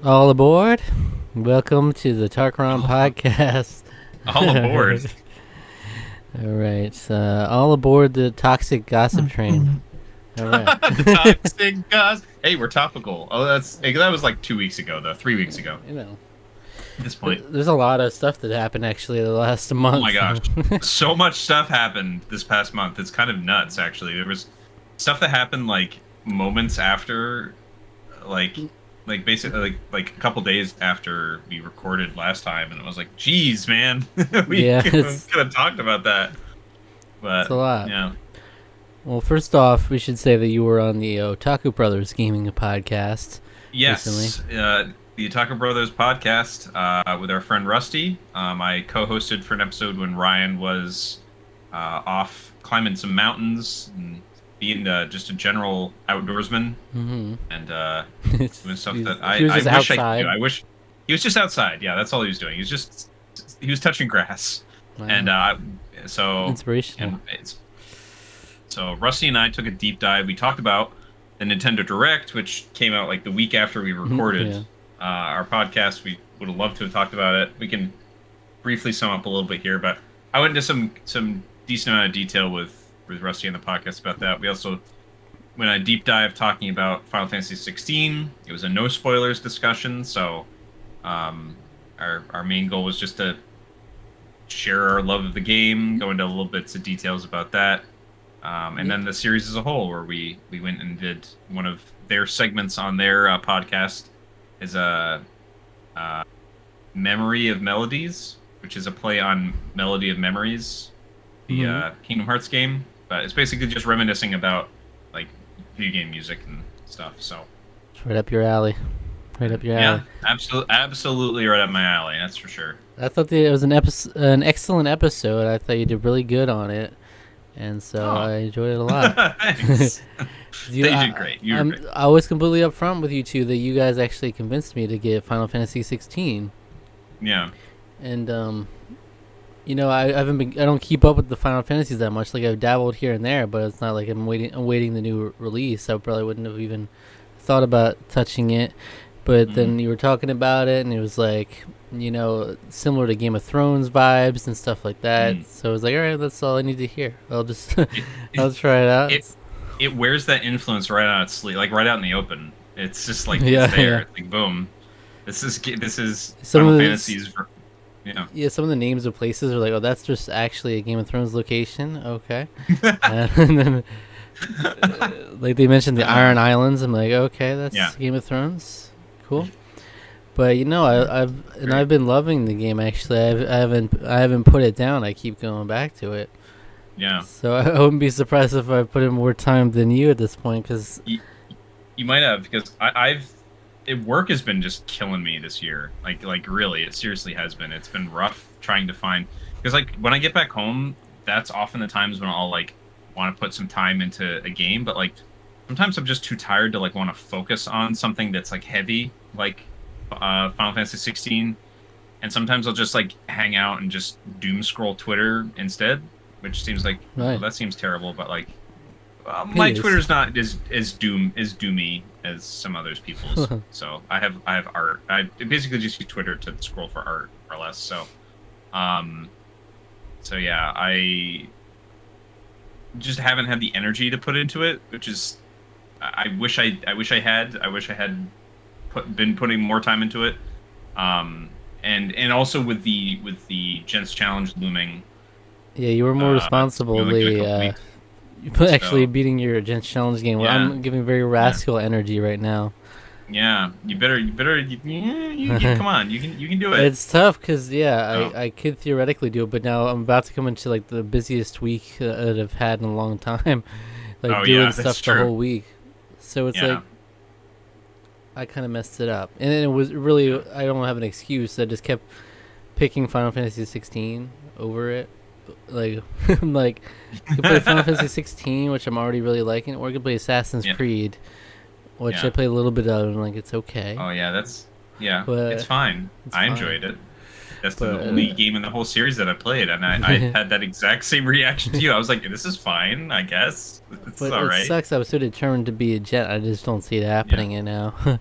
All aboard! Welcome to the Tarqaron podcast. All aboard. All right, all aboard the toxic gossip train. All right. Toxic gossip. Hey, we're topical. Oh, that was like 2 weeks ago, though. 3 weeks ago. You know, At this point. there's a lot of stuff that happened actually the last month. Oh my gosh, so much stuff happened this past month. It's kind of nuts, actually. There was stuff that happened like moments after, like basically like a couple days after we recorded last time, and it was like, geez, man, we could have talked about that. But it's a lot. Yeah. Well, first off, we should say that you were on the Otaku Brothers Gaming podcast. Yes, recently. The Otaku Brothers podcast with our friend Rusty. I co-hosted for an episode when Ryan was off climbing some mountains and being just a general outdoorsman, and doing stuff that I wish outside. I could do. I wish he was just outside. Yeah, that's all he was doing. He was touching grass, Wow. and so inspirational. So Rusty and I took a deep dive. We talked about the Nintendo Direct, which came out like the week after we recorded our podcast. We would have loved to have talked about it. We can briefly sum up a little bit here, but I went into some decent amount of detail with Rusty on the podcast about that. We also went on a deep dive talking about Final Fantasy 16. It was a no spoilers discussion, so our main goal was just to share our love of the game, go into little bits of details about that. And then the series as a whole, where we went and did one of their segments on their podcast is a Memory of Melodies, which is a play on Melody of Memories, the Kingdom Hearts game. But it's basically just reminiscing about like video game music and stuff. So It's right up your alley. Right up your alley. Yeah, absolutely right up my alley. That's for sure. I thought it was an excellent episode. I thought you did really good on it. And so I enjoyed it a lot. Thanks. You did great. I was completely upfront with you two that you guys actually convinced me to get Final Fantasy 16. Yeah. And I don't keep up with the Final Fantasies that much. Like I've dabbled here and there, but it's not like I'm waiting the new release. I probably wouldn't have even thought about touching it. But then you were talking about it, and it was like, similar to Game of Thrones vibes and stuff like that. So I was like, all right, that's all I need to hear. I'll just I'll try it out. It wears that influence right on its sleeve, like right out in the open. It's just like it's there. Yeah. It's like boom. This is Some Final of Fantasies. Yeah, some of the names of places are like, oh, that's just actually a Game of Thrones location. Okay. And then, like they mentioned the Iron Islands. I'm like, okay, that's Game of Thrones. Cool. But I've been loving the game actually. I haven't put it down. I keep going back to it. Yeah. So I wouldn't be surprised if I put in more time than you at this point, because you might have, because work has been just killing me this year. Like really, it seriously has been. It's been rough trying to find, because like when I get back home, that's often the times when I'll like want to put some time into a game, but like sometimes I'm just too tired to like want to focus on something that's like heavy, like Final Fantasy 16, and sometimes I'll just like hang out and just doom scroll Twitter instead, which seems like that seems terrible, but like my Twitter's not as doomy as some others people's. So I have art. I basically just use Twitter to scroll for art, more or less. So yeah, I just haven't had the energy to put into it, which is I wish I had been putting more time into it, and also with the Gents Challenge looming. Yeah, you were more responsibly actually beating your Gents Challenge game. Where I'm giving very rascal energy right now. Yeah, you better come on, you can do it. It's tough because I could theoretically do it, but now I'm about to come into like the busiest week that I've had in a long time, like doing stuff the whole week. So it's like I kind of messed it up, and it was really I don't have an excuse. I just kept picking Final Fantasy 16 over it. Like I'm like, I could play Final Fantasy 16, which I'm already really liking, or I could play Assassin's Creed, which I played a little bit of, and like it's okay. Oh yeah, but it's fine. I enjoyed it. That's the only game in the whole series that I played, and I had that exact same reaction to you. I was like, this is fine, I guess. It's all right. It sucks. I was so determined to be a Jet. I just don't see it happening now.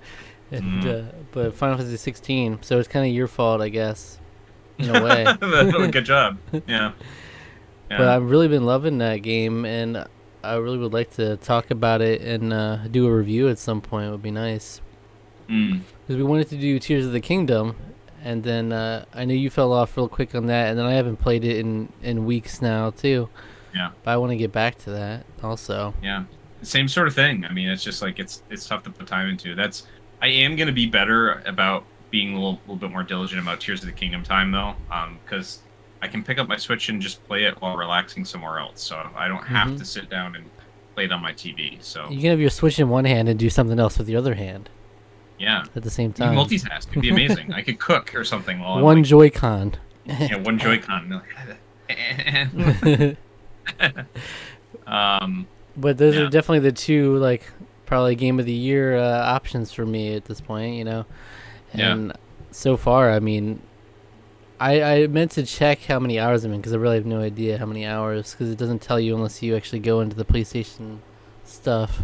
And but Final Fantasy 16, so it's kind of your fault, I guess, in a way. Good job. Yeah. But I've really been loving that game, and I really would like to talk about it and do a review at some point. It would be nice. Because we wanted to do Tears of the Kingdom, and then I know you fell off real quick on that, and then I haven't played it in weeks now too. Yeah. But I want to get back to that also. Yeah. Same sort of thing. I mean, it's just like it's tough to put time into. I am going to be better about being a little bit more diligent about Tears of the Kingdom time though, because I can pick up my Switch and just play it while relaxing somewhere else. So I don't have to sit down and play it on my TV. So you can have your Switch in one hand and do something else with the other hand. Yeah. At the same time. You multitask. It'd be amazing. I could cook or something while one Joy-Con. Yeah, one Joy-Con. But those are definitely the two, like, probably game of the year options for me at this point, you know. And so far, I mean, I meant to check how many hours I'm in, because I really have no idea how many hours, because it doesn't tell you unless you actually go into the PlayStation stuff.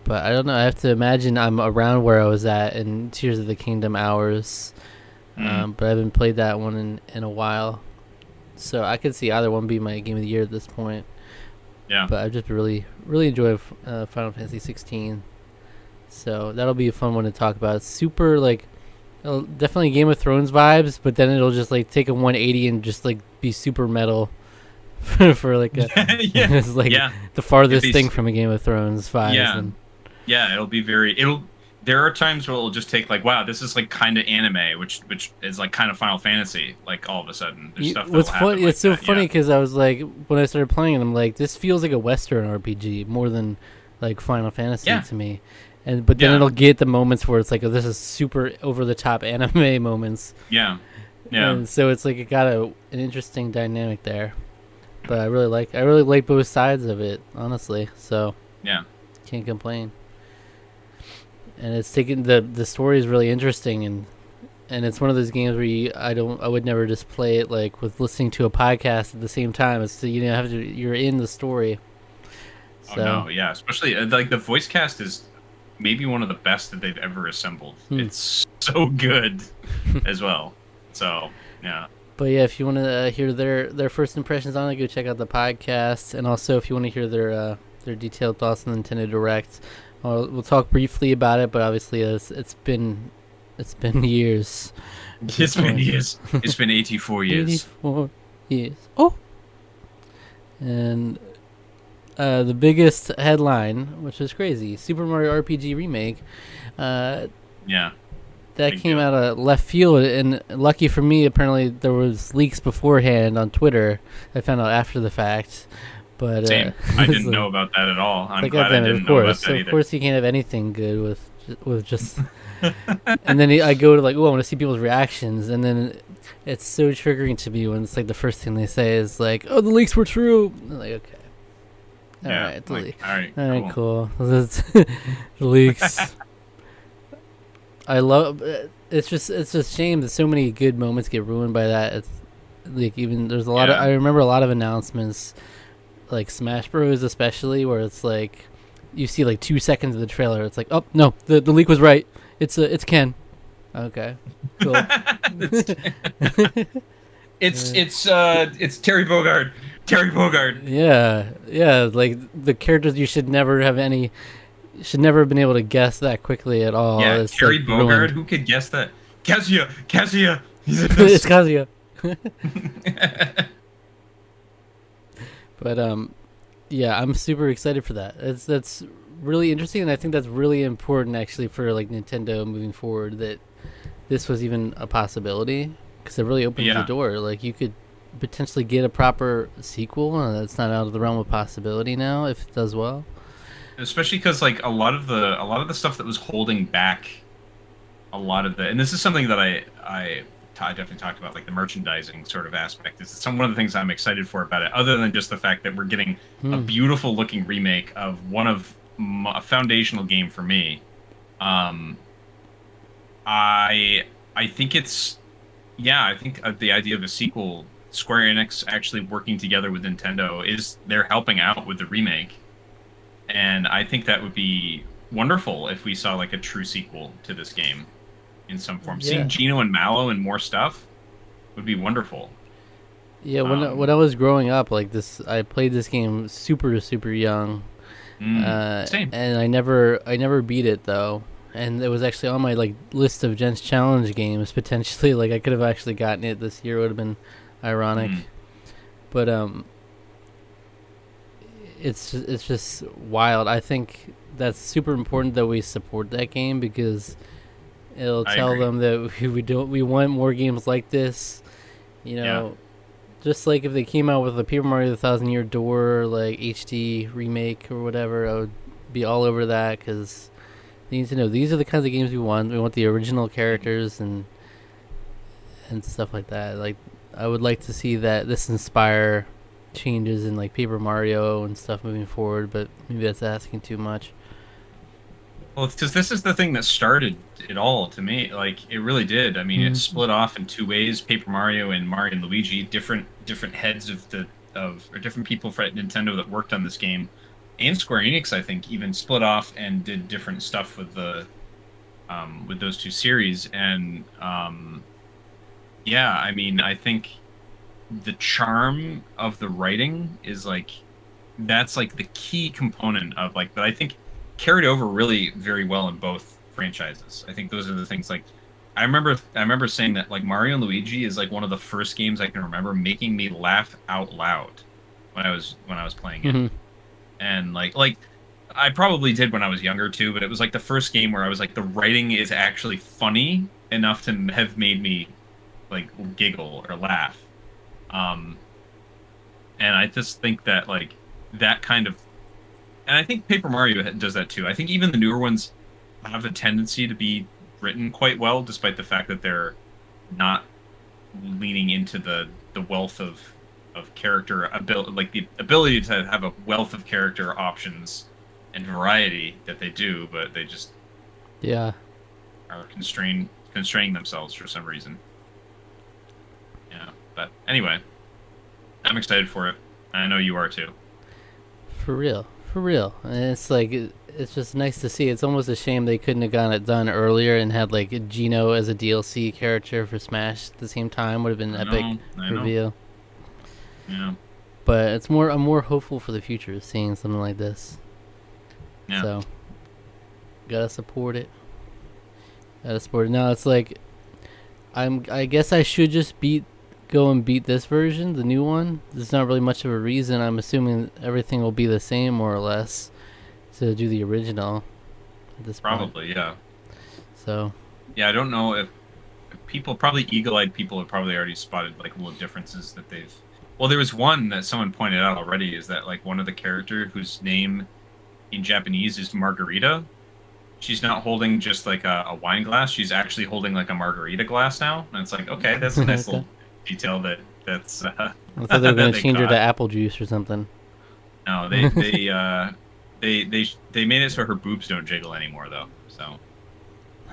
But I don't know. I have to imagine I'm around where I was at in Tears of the Kingdom hours. But I haven't played that one in a while. So I could see either one be my game of the year at this point. Yeah. But I've just really enjoyed Final Fantasy 16. So that'll be a fun one to talk about. It's super, like, definitely Game of Thrones vibes, but then it'll just, like, take a 180 and just, like, be super metal for like a... it's like the farthest thing from a Game of Thrones vibes. Yeah. Yeah, it'll be very... There are times where it'll just take, like, wow, this is, like, kind of anime, which is, like, kind of Final Fantasy, like, all of a sudden. There's stuff that'll happen like it's so funny because I was, like, when I started playing it, I'm like, this feels like a Western RPG more than, like, Final Fantasy to me. But then it'll get the moments where it's like, oh, this is super over-the-top anime moments. Yeah. And so it's, like, it got an interesting dynamic there. But I really like both sides of it, honestly. So can't complain. And it's taken the story is really interesting, and it's one of those games where I would never just play it like with listening to a podcast at the same time. It's you're in the story. So. Oh no, yeah, especially like the voice cast is maybe one of the best that they've ever assembled. It's so good as well. So yeah. But yeah, if you want to hear their first impressions on it, go check out the podcast, and also if you want to hear their detailed thoughts on the Nintendo Direct. We'll talk briefly about it, but obviously it's been years. It's been years. It's been 84 years. 84 years. Oh. And the biggest headline, which is crazy, Super Mario RPG remake. That came out of left field, and lucky for me, apparently there was leaks beforehand on Twitter. I found out after the fact. But same. I didn't know about that at all. I'm glad I didn't know about that either. Of course, you can't have anything good with just. And then I go to like, oh, I want to see people's reactions, and then it's so triggering to me when it's like the first thing they say is like, "Oh, the leaks were true." I'm like, okay, all right, cool. The leaks. I love. It's just a shame that so many good moments get ruined by that. It's like even there's a lot of. I remember a lot of announcements. Like Smash Bros. Especially, where it's like you see like 2 seconds of the trailer. It's like, oh no, the leak was right. It's Ken. Okay, cool. it's Terry Bogard. Terry Bogard. Yeah. Like the characters you should never have been able to guess that quickly at all. Yeah, it's Terry like Bogard. ruined. Who could guess that? Kazuya. It's Kazuya. But yeah, I'm super excited for that. That's really interesting, and I think that's really important actually for like Nintendo moving forward, that this was even a possibility, because it really opens the door. Like you could potentially get a proper sequel, and that's not out of the realm of possibility now if it does well. Especially because like a lot of the stuff that was holding back and this is something that I definitely talked about, like the merchandising sort of aspect. It's one of the things I'm excited for about it, other than just the fact that we're getting a beautiful looking remake of one of a foundational game for me. I think it's I think the idea of a sequel, Square Enix actually working together with Nintendo, they're helping out with the remake, and I think that would be wonderful if we saw like a true sequel to this game in some form. Yeah. Seeing Gino and Mallow and more stuff would be wonderful. Yeah, when I was growing up, like this, I played this game super young. Same. And I never beat it though. And it was actually on my like list of Jen's challenge games potentially. Like I could have actually gotten it this year. Would have been ironic. But it's just wild. I think that's super important that we support that game because it'll tell them that we want more games like this. You know, just like if they came out with a Paper Mario: The Thousand Year Door like HD remake or whatever, I would be all over that because they need to know these are the kinds of games we want. We want the original characters and stuff like that. Like I would like to see that this inspire changes in like Paper Mario and stuff moving forward, but maybe that's asking too much. Well, it's because this is the thing that started it all to me. Like it really did. I mean, it split off in two ways: Paper Mario and Mario and Luigi. Different heads or different people for Nintendo that worked on this game, and Square Enix, I think, even split off and did different stuff with the with those two series. And yeah, I mean, I think the charm of the writing is like that's like the key component of like that I think carried over really very well in both franchises. I think those are the things like I remember saying that like Mario and Luigi is like one of the first games I can remember making me laugh out loud when I was playing it. And like I probably did when I was younger too, but it was like the first game where I was like the writing is actually funny enough to have made me like giggle or laugh. And I just think that like that kind of, and I think Paper Mario does that too. I think even the newer ones have a tendency to be written quite well, despite the fact that they're not leaning into the wealth of character like the ability to have a wealth of character options and variety that they do, but they just are constraining themselves for some reason. Yeah, but anyway, I'm excited for it. I know you are too. For real. And it's like it's just nice to see. It's almost a shame they couldn't have gotten it done earlier and had like Gino as a DLC character for Smash at the same time. Would have been an epic reveal. Yeah. But I'm more hopeful for the future seeing something like this. Yeah. So gotta support it. Now it's like I guess I should just go and beat this version, the new one. There's not really much of a reason. I'm assuming everything will be the same more or less to do the original at this point. Probably, yeah. So yeah, I don't know if people, probably eagle-eyed people, have probably already spotted like little differences that they've. Well, there was one that someone pointed out already, is that like one of the character whose name in Japanese is Margarita, she's not holding just like a wine glass. She's actually holding like a margarita glass now, and it's like, okay, that's a nice little detail that's. I thought they were going to change her to apple juice or something. No, they made it so her boobs don't jiggle anymore though. So. All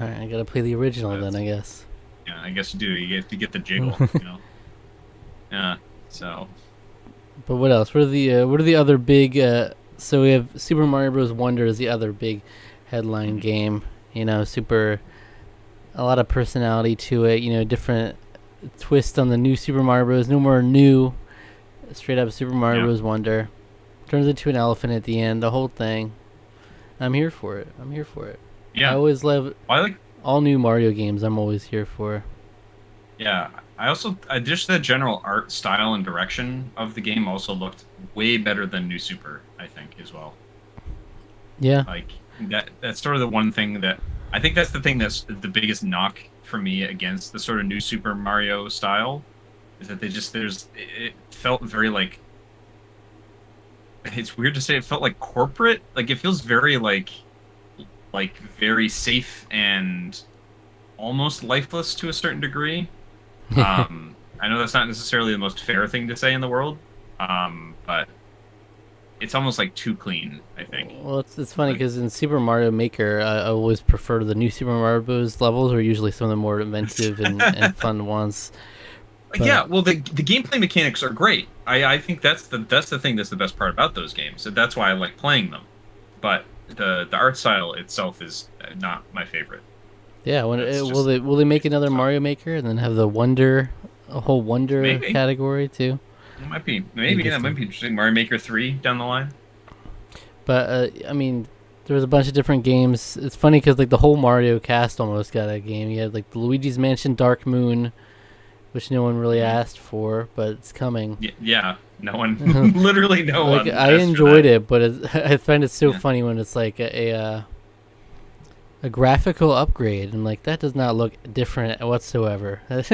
right, I gotta play the original then, I guess. Yeah, I guess you do. You get the jiggle, you know. Yeah. So. But what else? What are the other big? So we have Super Mario Bros. Wonder is the other big headline game. You know, a lot of personality to it. You know, different twist on the new Super Mario Bros. No more new, straight up Super Mario Bros. Wonder. Turns into an elephant at the end. The whole thing. I'm here for it. Yeah. I always love all new Mario games. I'm always here for. Yeah, I just the general art style and direction of the game also looked way better than New Super, I think, as well. Yeah. Like that's sort of the one thing that I think that's the thing that's the biggest knock for me against the sort of New Super Mario style, is that it felt very like, it's weird to say, it felt like corporate. Like it feels very like very safe and almost lifeless to a certain degree. I know that's not necessarily the most fair thing to say in the world, but it's almost like too clean, I think. Well, it's funny because in Super Mario Maker, I always prefer the new Super Mario Bros. Levels are usually some of the more inventive and fun ones. But yeah, well, the gameplay mechanics are great. I think that's the thing that's the best part about those games. So that's why I like playing them. But the art style itself is not my favorite. Yeah, will they make another Mario Maker and then have a whole Wonder category too? It might be that might be interesting. Mario Maker 3 down the line. But I mean, there was a bunch of different games. It's funny because like the whole Mario cast almost got a game. You had like the Luigi's Mansion Dark Moon, which no one really asked for, but it's coming. Yeah. No one, literally no one. I enjoyed it, but I find it so funny when it's like a graphical upgrade, and like that does not look different whatsoever. Looks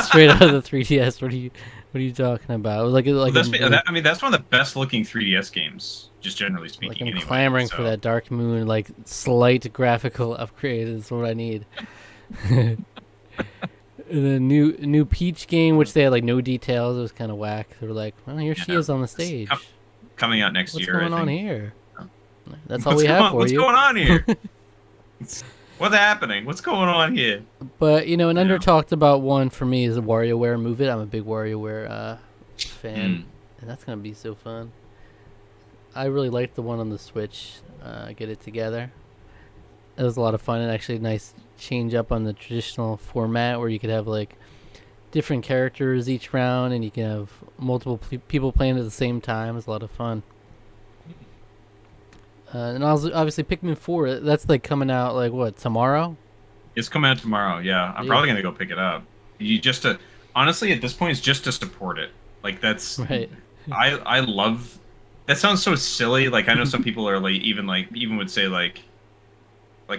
straight out of the 3DS. What are you talking about? That's one of the best looking 3DS games, just generally speaking. Like I'm clamoring for that Dark Moon, like slight graphical upgrade is what I need. The new Peach game, which they had like no details, it was kind of whack. They were like, "Well, here she is on the stage, coming out next year." What's going on here? That's all we have for you. What's going on here? What's happening? What's going on here? But an under talked about one for me is a WarioWare Move It. I'm a big WarioWare fan, and that's gonna be so fun. I really liked the one on the Switch. Get it together. It was a lot of fun and actually a nice change up on the traditional format where you could have like different characters each round and you can have multiple people playing at the same time. It was a lot of fun. And also, obviously Pikmin 4, that's like coming out like what, tomorrow? It's coming out tomorrow, yeah. I'm probably gonna go pick it up. Honestly at this point it's just to support it. Like that's right. I love that. Sounds so silly. Like I know some people are like even would say like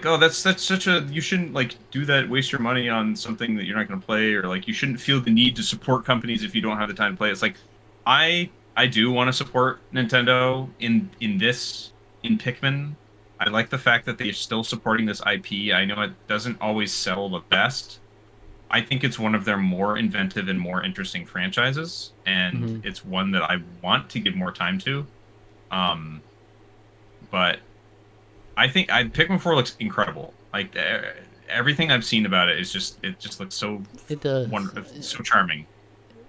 oh that's such a, you shouldn't like do that, waste your money on something that you're not going to play, or like you shouldn't feel the need to support companies if you don't have the time to play. It's like I do want to support Nintendo in Pikmin. I like the fact that they're still supporting this IP. I know it doesn't always sell the best. I think it's one of their more inventive and more interesting franchises, and it's one that I want to give more time to. But I think Pikmin 4 looks incredible. Like everything I've seen about it just looks so wonderful, so charming.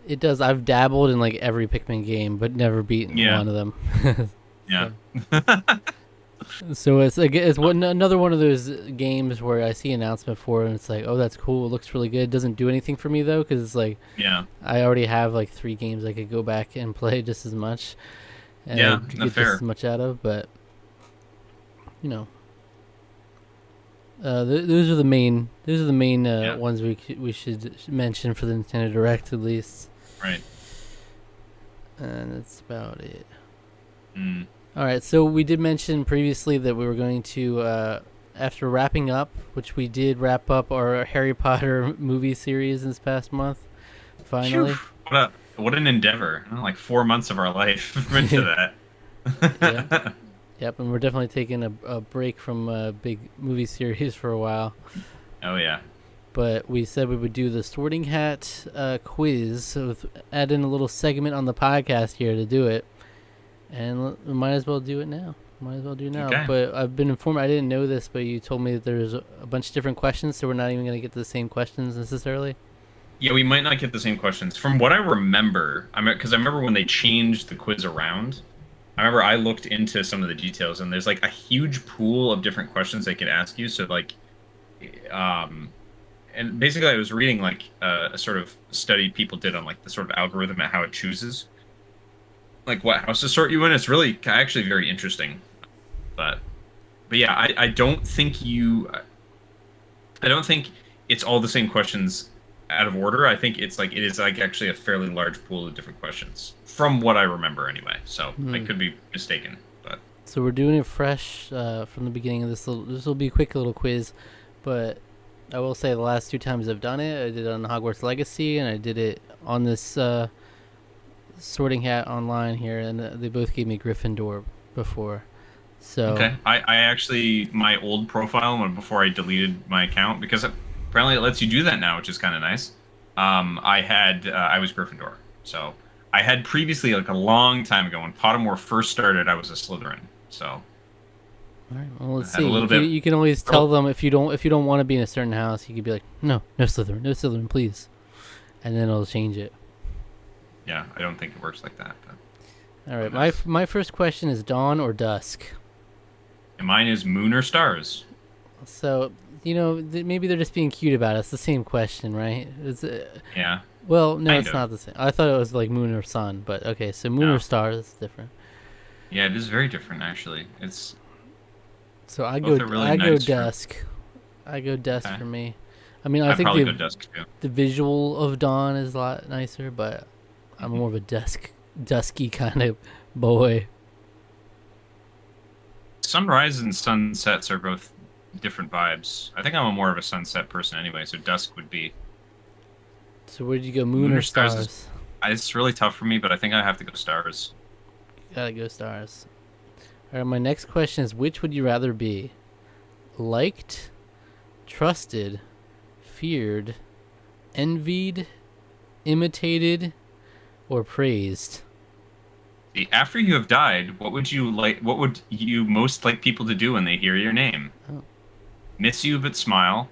It does. I've dabbled in like every Pikmin game, but never beaten one of them. Yeah. So it's another one of those games where I see an announcement for it and it's like, oh, that's cool. It looks really good. It doesn't do anything for me though, because it's like, I already have like 3 games I could go back and play just as much. And get fair. just as much out of, but those are the main ones we should mention for the Nintendo Direct at least. Right. And that's about it. All right, so we did mention previously that we were going to, after wrapping up, which we did wrap up our Harry Potter movie series this past month, finally. What an endeavor. Like 4 months of our life into that. Yeah. Yep, and we're definitely taking a break from a big movie series for a while. Oh, yeah. But we said we would do the Sorting Hat quiz, so add in a little segment on the podcast here to do it. And we might as well do it now. Okay. But I've been informed, I didn't know this, but you told me that there's a bunch of different questions, so we're not even going to get to the same questions necessarily. Yeah, we might not get the same questions. From what I remember, because I remember when they changed the quiz around, I remember I looked into some of the details, and there's like a huge pool of different questions they could ask you. So like, and basically I was reading like a sort of study people did on like the sort of algorithm at how it chooses like what house to sort you in. It's really actually very interesting. But yeah, I don't think it's all the same questions out of order. I think it is actually a fairly large pool of different questions from what I remember anyway. So I could be mistaken, but so we're doing it fresh from the beginning of this. This will be a quick little quiz, but I will say the last 2 times I've done it, I did it on Hogwarts Legacy and I did it on this Sorting Hat online here, and they both gave me Gryffindor before. So okay, I actually, my old profile before I deleted my account, because apparently it lets you do that now, which is kind of nice. I was Gryffindor. So I had previously, like a long time ago when Pottermore first started, I was a Slytherin. So all right, well, let's see. You can always tell them if you don't want to be in a certain house, you could be like, no Slytherin, please, and then it'll change it. Yeah, I don't think it works like that. But all right, my first question is dawn or dusk? And mine is moon or stars. So, maybe they're just being cute about it. It's the same question, right? Yeah. Well, no, Kind it's of. not the same. I thought it was like moon or sun, but okay, so moon or stars is different. Yeah, it is very different, actually. It's So I both go are really I go nice dusk. I go dusk okay. for me. I mean, I I'd think probably go dusk too. the visual of dawn is a lot nicer, but I'm more of a dusky kind of boy. Sunrise and sunsets are both different vibes. I think I'm more of a sunset person anyway, so dusk would be. So where'd you go, moon or stars? It's really tough for me, but I think I have to go stars. Gotta go stars. All right, my next question is, which would you rather be? Liked, trusted, feared, envied, imitated, or praised? After you have died, what would you like? What would you most like people to do when they hear your name? Oh. Miss you but smile.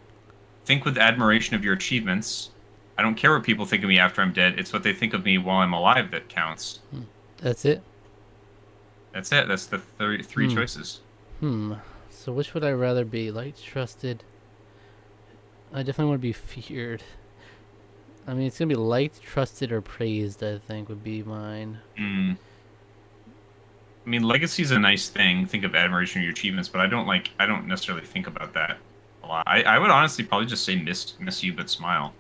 Think with admiration of your achievements. I don't care what people think of me after I'm dead. It's what they think of me while I'm alive that counts. That's it? That's it. That's the three choices. So which would I rather be? Liked, trusted. I definitely want to be feared. I mean, it's going to be liked, trusted, or praised, I think, would be mine. I mean, legacy is a nice thing. Think of admiration of your achievements, but I don't necessarily think about that a lot. I would honestly probably just say miss you but smile.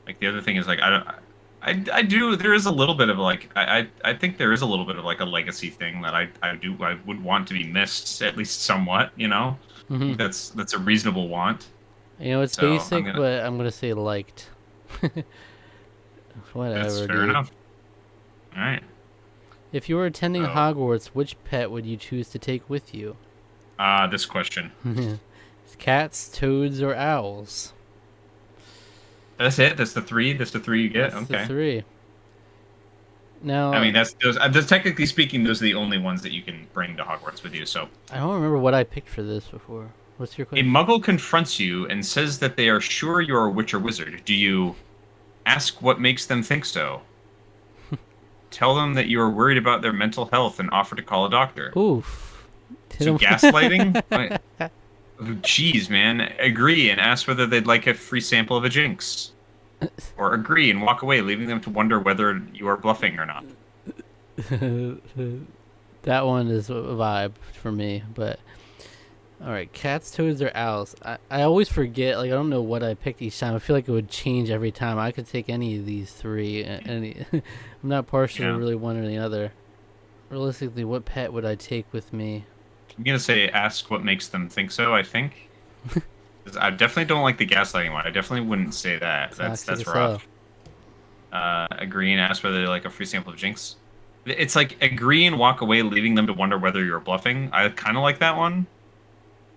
Like the other thing is like I do there is a little bit of like I think there is a little bit of like a legacy thing that I would want to be missed at least somewhat, you know? Mm-hmm. That's a reasonable want. It's basic, but I'm gonna say liked. Whatever. That's fair dude. enough. All right. If you were attending Hogwarts, which pet would you choose to take with you? This question. Cats, toads, or owls? That's it. That's the three. That's the three you get. That's okay. The three. Now, I mean, that's technically speaking, those are the only ones that you can bring to Hogwarts with you. So I don't remember what I picked for this before. What's your question? A Muggle confronts you and says that they are sure you're a witch or wizard. Do you ask what makes them think so? Tell them that you are worried about their mental health and offer to call a doctor. Oof. So gaslighting? Jeez, man. Agree and ask whether they'd like a free sample of a jinx. Or agree and walk away, leaving them to wonder whether you are bluffing or not. That one is a vibe for me, but... Alright, cats, toads, or owls. I always forget, like, I don't know what I picked each time. I feel like it would change every time. I could take any of these three. I'm not partial to really one or the other. Realistically, what pet would I take with me? I'm going to say ask what makes them think so, I think. I definitely don't like the gaslighting one. I definitely wouldn't say that. That's rough. Agree and ask whether they like a free sample of jinx. It's like agree and walk away, leaving them to wonder whether you're bluffing. I kind of like that one.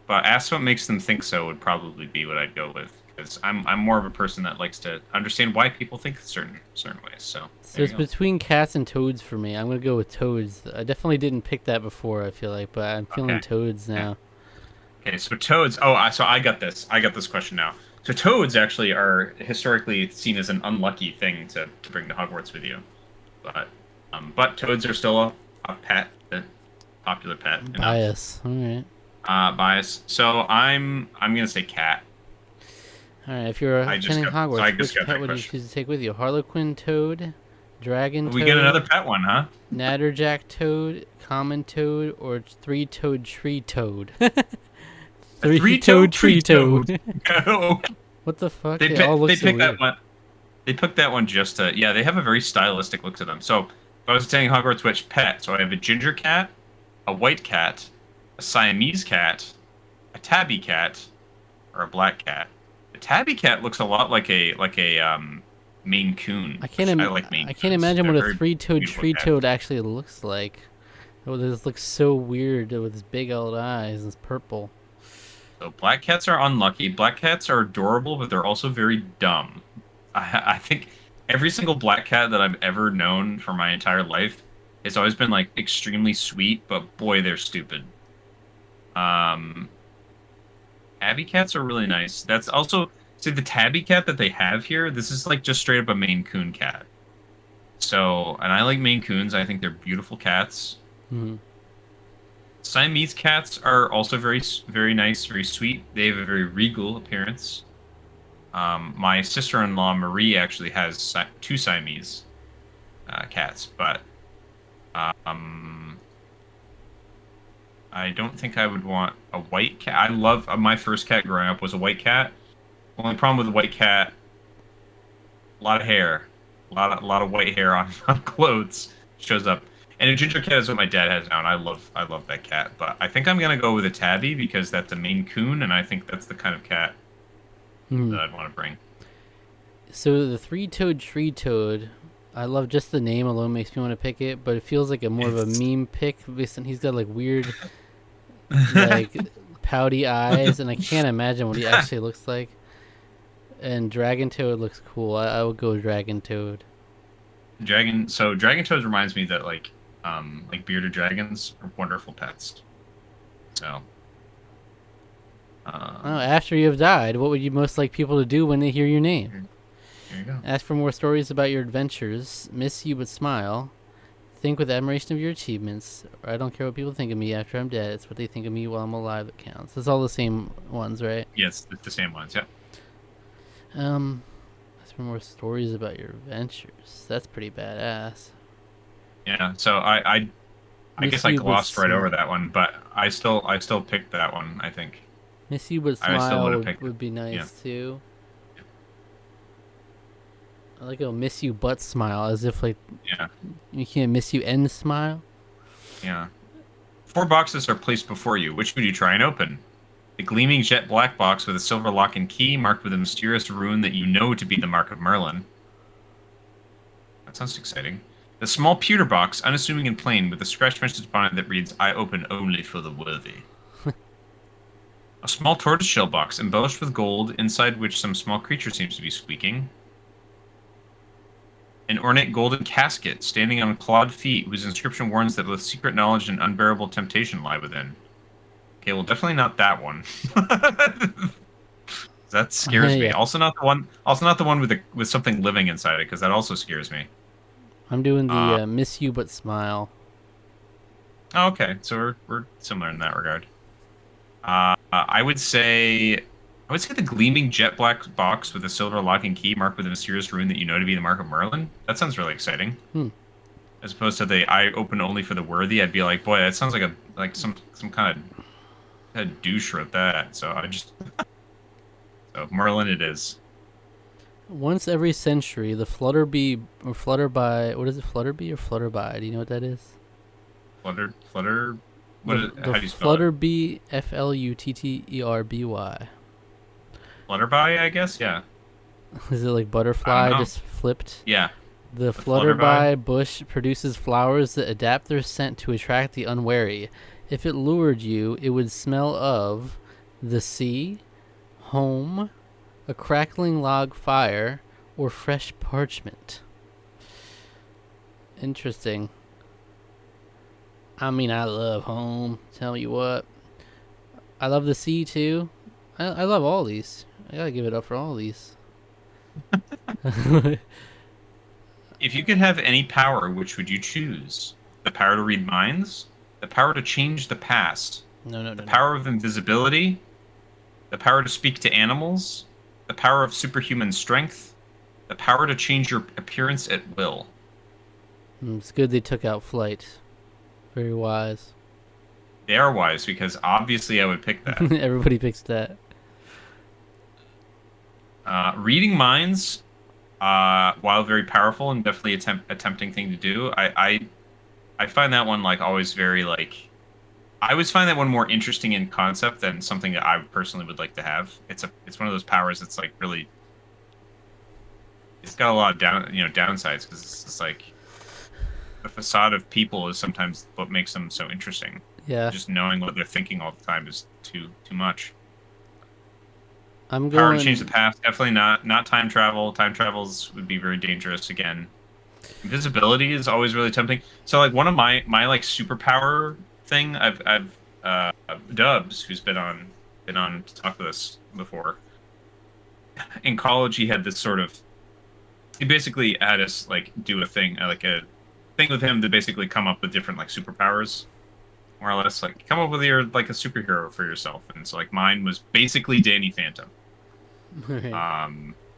But ask what makes them think so would probably be what I'd go with, because I'm more of a person that likes to understand why people think certain ways. So it's between cats and toads for me. I'm gonna go with toads. I definitely didn't pick that before. I feel like, but I'm feeling toads now. Okay, so toads. Oh, so I got this. I got this question now. So toads actually are historically seen as an unlucky thing to bring to Hogwarts with you, but toads are still a pet, a popular pet. Bias. All right. Bias. So I'm gonna say cat. All right. If you're attending Hogwarts, which pet would you choose to take with you? Harlequin toad, dragon toad. We get another pet one, huh? Natterjack toad, common toad, or three-toed tree toad. Three-toed tree toad. Go. What the fuck? They picked that one. They picked that one just to they have a very stylistic look to them. So if I was attending Hogwarts, which pet? So I have a ginger cat, a white cat, a Siamese cat, a tabby cat, or a black cat. The tabby cat looks a lot like a Maine Coon. I can't imagine what a three-toed tree toad actually looks like. Oh, this looks so weird with his big old eyes and it's purple. So black cats are unlucky. Black cats are adorable, but they're also very dumb. I think every single black cat that I've ever known for my entire life has always been like extremely sweet, but boy, they're stupid. Tabby cats are really nice. That's also the tabby cat that they have here. This is like just straight up a Maine Coon cat. So, and I like Maine Coons. I think they're beautiful cats. Mm-hmm. Siamese cats are also very nice, very sweet. They have a very regal appearance. My sister-in-law Marie actually has two Siamese cats, but I don't think I would want a white cat. I love my first cat growing up was a white cat. Only problem with a white cat, a lot of hair, a lot of white hair on clothes shows up. And a ginger cat is what my dad has now, and I love that cat. But I think I'm gonna go with a tabby because that's a Maine Coon, and I think that's the kind of cat that I'd want to bring. So the three-toed tree toad, I love just the name alone makes me want to pick it, but it feels like more of a meme pick. He's got like weird, like pouty eyes, and I can't imagine what he actually looks like. And dragon toad looks cool. I would go dragon toad. Dragon toad reminds me that like bearded dragons are wonderful pets. So. After you have died, what would you most like people to do when they hear your name? There you go. Ask for more stories about your adventures. Miss you but smile. Think with admiration of your achievements. Or I don't care what people think of me after I'm dead. It's what they think of me while I'm alive that counts. It's all the same ones, right? Yes, it's the same ones. Yeah. Ask for more stories about your adventures. That's pretty badass. Yeah. So I guess I glossed right over that one, but I still picked that one. I think. Miss you but smile would be nice too. I like a miss you but smile, as if like you can't miss you and smile. Yeah. 4 boxes are placed before you. Which would you try and open? The gleaming jet black box with a silver lock and key marked with a mysterious rune that you know to be the mark of Merlin. That sounds exciting. The small pewter box, unassuming and plain, with a scratch message upon it that reads, "I open only for the worthy." A small tortoiseshell box, embellished with gold, inside which some small creature seems to be squeaking. An ornate golden casket, standing on clawed feet, whose inscription warns that both secret knowledge and unbearable temptation lie within. Okay, well, definitely not that one. That scares me. Also not the one. Also not the one with something living inside it, because that also scares me. I'm doing the miss you but smile. Oh, okay, so we're similar in that regard. I would say the gleaming jet black box with a silver lock and key marked with a mysterious rune that you know to be the mark of Merlin. That sounds really exciting. As opposed to the "I open only for the worthy," I'd be like, boy, that sounds like some kind of douche wrote that. So so Merlin it is. Once every century, the flutterbee or flutterby. What is it, flutterbee or flutterby? Do you know what that is? Flutter. How do you spell flutterbee, flutterby. Flutterby, I guess. Yeah. Is it like butterfly just flipped? Yeah. The flutterby bush produces flowers that adapt their scent to attract the unwary. If it lured you, it would smell of the sea, home, a crackling log fire, or fresh parchment. Interesting. I mean, I love home. Tell you what. I love the sea, too. I love all these. I gotta give it up for all these. If you could have any power, which would you choose? The power to read minds? The power to change the past? The power of invisibility? The power to speak to animals? The power of superhuman strength? The power to change your appearance at will? It's good they took out flight. Very wise. They are wise, because obviously I would pick that. Everybody picks that. Reading minds, while very powerful and definitely a tempting thing to do, I find that one like always very like. I always find that one more interesting in concept than something that I personally would like to have. It's one of those powers that's like really. It's got a lot of downsides, because it's just like. The facade of people is sometimes what makes them so interesting. Yeah. Just knowing what they're thinking all the time is too much. I'm Power to change the past, definitely not time travel. Time travels would be very dangerous again. Invisibility is always really tempting. So like one of my like superpower thing, I've Dubs, who's been on to talk with us before. In college, he had this sort of. He basically had us like do a thing with him to basically come up with different like superpowers. more or less. Like, come up with your like a superhero for yourself. And so like mine was basically Danny Phantom. Right.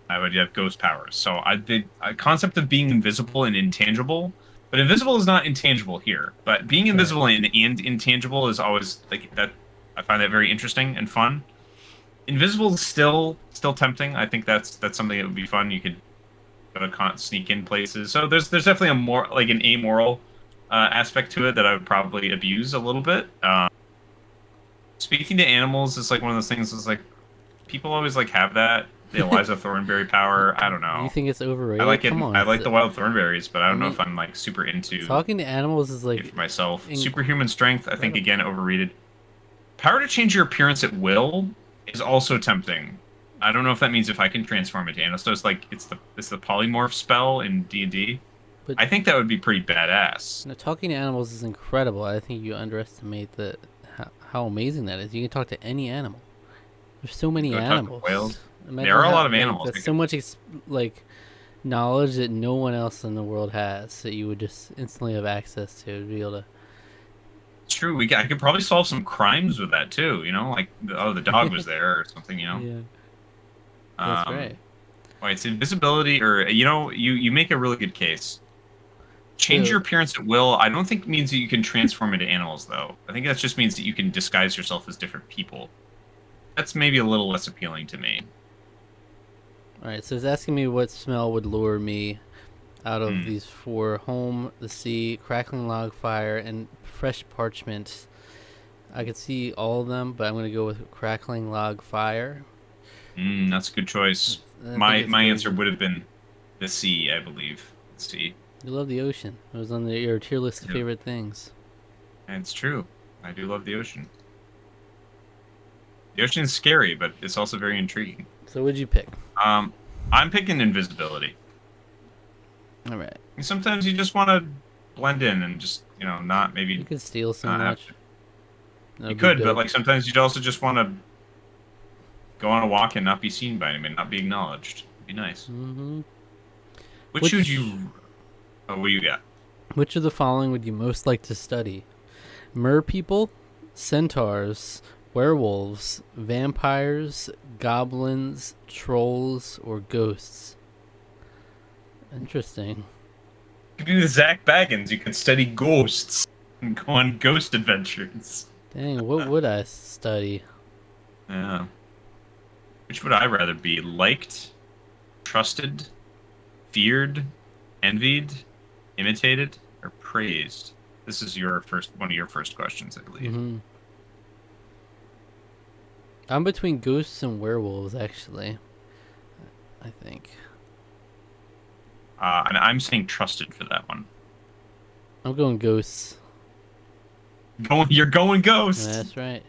I would have ghost powers. So the concept of being invisible and intangible, but invisible is not intangible here. But being invisible and intangible is always like that. I find that very interesting and fun. Invisible is still tempting. I think that's something that would be fun. You could sneak in places. So there's definitely a more like an amoral aspect to it that I would probably abuse a little bit. Speaking to animals is like one of those things. Is like people always like have that the Eliza Thornberry power. I don't know. You think it's overrated? I like it. Come on, I like the wild thornberries, but I don't know if I'm like super into talking to animals is like it for myself. Superhuman strength, I think again overrated. Power to change your appearance at will is also tempting. I don't know if that means if I can transform into animal. So it's like it's the polymorph spell in D&D. But I think that would be pretty badass. Talking to animals is incredible. I think you underestimate how amazing that is. You can talk to any animal. There's so many animals. Whales. There are a lot of animals. That's so much like knowledge that no one else in the world has that you would just instantly have access to be able to. It's true. I could probably solve some crimes with that too. You know, like the dog was there or something. You know. Yeah. That's right. Well, it's invisibility, or you make a really good case. Change your appearance at will. I don't think means that you can transform into animals, though. I think that just means that you can disguise yourself as different people. That's maybe a little less appealing to me. All right, so it's asking me what smell would lure me out of these four: home, the sea, crackling log fire, and fresh parchment. I could see all of them, but I'm going to go with crackling log fire. That's a good choice. My answer would have been the sea, I believe. The sea. You love the ocean. It was on your tier list of favorite things. And it's true. I do love the ocean. The ocean is scary, but it's also very intriguing. So what'd you pick? I'm picking invisibility. All right. Sometimes you just want to blend in and just, not maybe... You could steal so much. You could, but like sometimes you'd also just want to go on a walk and not be seen by anyone, not be acknowledged. It'd be nice. Mm-hmm. Which should you... Oh, what do you got? Which of the following would you most like to study? Mer people, centaurs, werewolves, vampires, goblins, trolls, or ghosts? Interesting. You could be with Zach Baggins. You could study ghosts and go on ghost adventures. Dang, what would I study? Yeah. Which would I rather be? Liked, trusted, feared, envied, imitated, or praised? This is one of your first questions, I believe. Mm-hmm. I'm between ghosts and werewolves, actually. I think. And I'm saying trusted for that one. I'm going ghosts. You're going ghosts. That's right.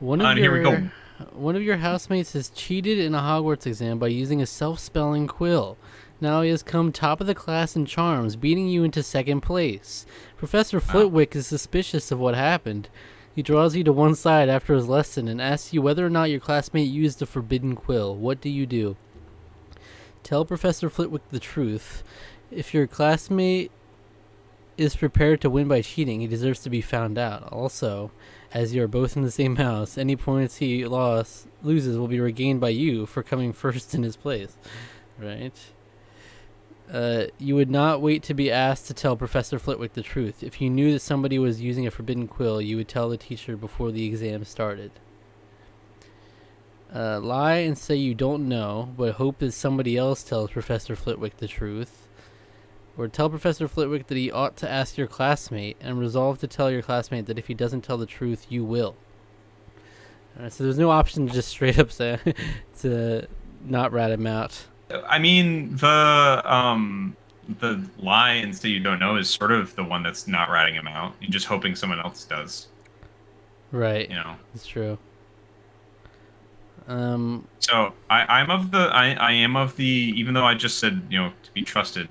Here we go. One of your housemates has cheated in a Hogwarts exam by using a self-spelling quill. Now he has come top of the class in charms, beating you into second place. Professor Flitwick is suspicious of what happened. He draws you to one side after his lesson and asks you whether or not your classmate used a forbidden quill. What do you do? Tell Professor Flitwick the truth. If your classmate is prepared to win by cheating, he deserves to be found out. Also, as you are both in the same house, any points he loses will be regained by you for coming first in his place. Right? You would not wait to be asked to tell Professor Flitwick the truth. If you knew that somebody was using a forbidden quill, you would tell the teacher before the exam started. Lie and say you don't know, but hope that somebody else tells Professor Flitwick the truth. Or tell Professor Flitwick that he ought to ask your classmate, and resolve to tell your classmate that if he doesn't tell the truth, you will. Alright, so there's no option to just straight up say to not rat him out. I mean, the lie and say you don't know is sort of the one that's not ratting him out. You're just hoping someone else does. Right. It's true. So I am of the even though I just said to be trusted,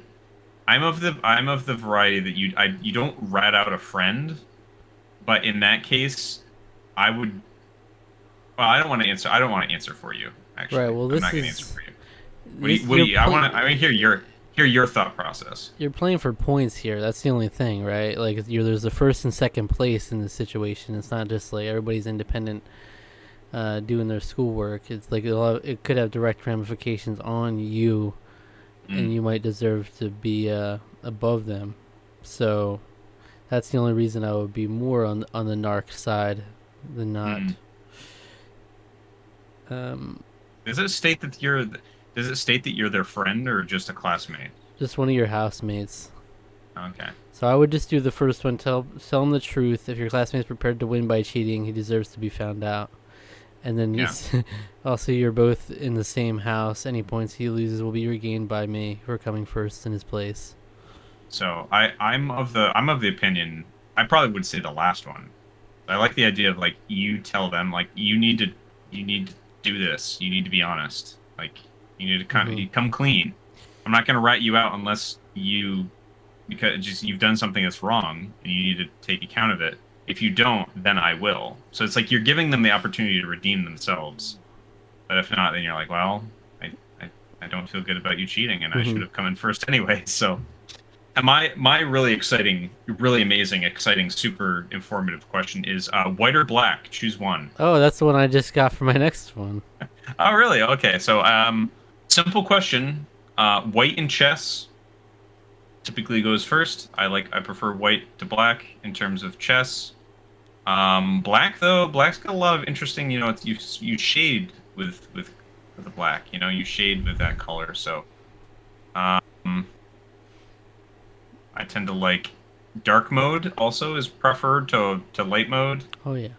I'm of the variety that you don't rat out a friend, but in that case, I would. Well, I don't want to answer. I don't want to answer for you. Actually, right. Well, I'm not going to answer for you. What do you, I want to hear hear your thought process. You're playing for points here. That's the only thing, right? Like there's the first and second place in this situation. It's not just like everybody's independent, doing their schoolwork. It's like it could have direct ramifications on you, and you might deserve to be above them. So that's the only reason I would be more on the narc side than not. Does it state that you're their friend or just a classmate? Just one of your housemates. Okay. So I would just do the first one. Tell him the truth. If your classmate's prepared to win by cheating, he deserves to be found out. And then also, you're both in the same house. Any points he loses will be regained by me for coming first in his place. So I'm of the opinion. I probably would say the last one. I like the idea of like you tell them like you need to do this. You need to be honest. Like you need to come clean. I'm not going to rat you out unless because you've done something that's wrong and you need to take account of it. If you don't, then I will. So it's like you're giving them the opportunity to redeem themselves. But if not, then you're like, well, I don't feel good about you cheating, and I should have come in first anyway. So, and my really exciting, really amazing, exciting, super informative question is white or black? Choose one. Oh, that's the one I just got for my next one. Oh, really? Okay. So, simple question. White in chess typically goes first. I prefer white to black in terms of chess. Black's got a lot of interesting, it's, you shade with the black, you shade with that color. So, I tend to like dark mode also is preferred to light mode. Oh yeah.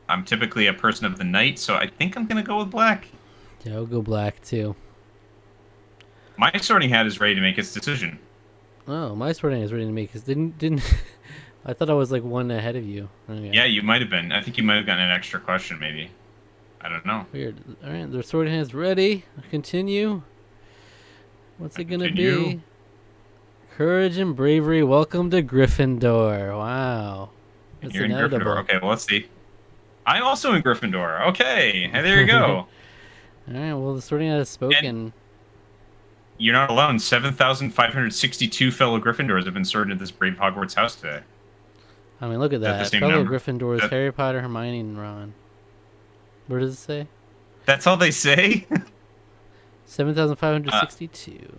I'm typically a person of the night, so I think I'm gonna go with black. Yeah, I'll go black too. My sorting hat is ready to make its decision. Oh, my sorting is ready to make his didn't. I thought I was like one ahead of you. Okay. Yeah, you might have been. I think you might have gotten an extra question, maybe. I don't know. Weird. All right, their sorting hat's ready. Continue. What's it gonna be? Courage and bravery. Welcome to Gryffindor. Wow. That's You're inevitable. in Gryffindor. Okay, well, let's see. I'm also in Gryffindor. Okay, hey, there you go. All right. Well, the sorting hat has spoken. And you're not alone. 7,562 fellow Gryffindors have been sorted into this brave Hogwarts house today. I mean, look at that. Fellow Gryffindors, Harry Potter, Hermione, and Ron. Where does it say? That's all they say? 7,562.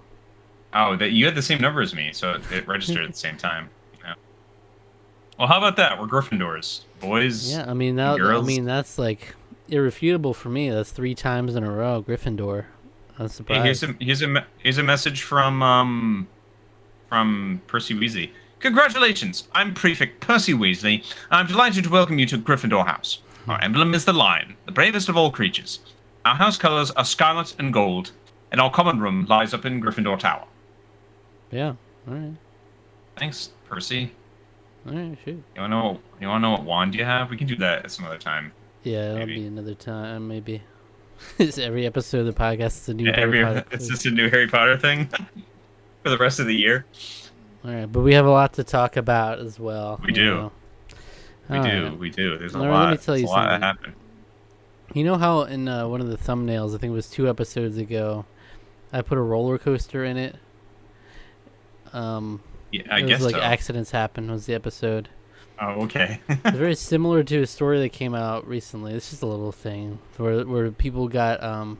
You had the same number as me, so it registered at the same time. Yeah. Well, how about that? We're Gryffindors. Boys, yeah, I mean, girls. I mean, that's like irrefutable for me. That's 3 times in a row, Gryffindor. I'm surprised. Hey, here's a message from Percy Weasley. Congratulations! I'm Prefect Percy Weasley. I'm delighted to welcome you to Gryffindor House. Our emblem is the lion, the bravest of all creatures. Our house colors are scarlet and gold, and our common room lies up in Gryffindor Tower. Yeah. All right. Thanks, Percy. All right, shoot. You wanna know what wand you have? We can do that some other time. Yeah, it'll be another time, maybe. Is every episode of the podcast is a new Harry Potter? It's just a new Harry Potter thing for the rest of the year. All right, but we have a lot to talk about as well. We do. We do. There's a lot. Let me tell you something. That happened. You know how in one of the thumbnails, I think it was 2 episodes ago, I put a roller coaster in it? Yeah, I guess so. Accidents Happen was the episode. Oh, okay. It's very similar to a story that came out recently. It's just a little thing where people got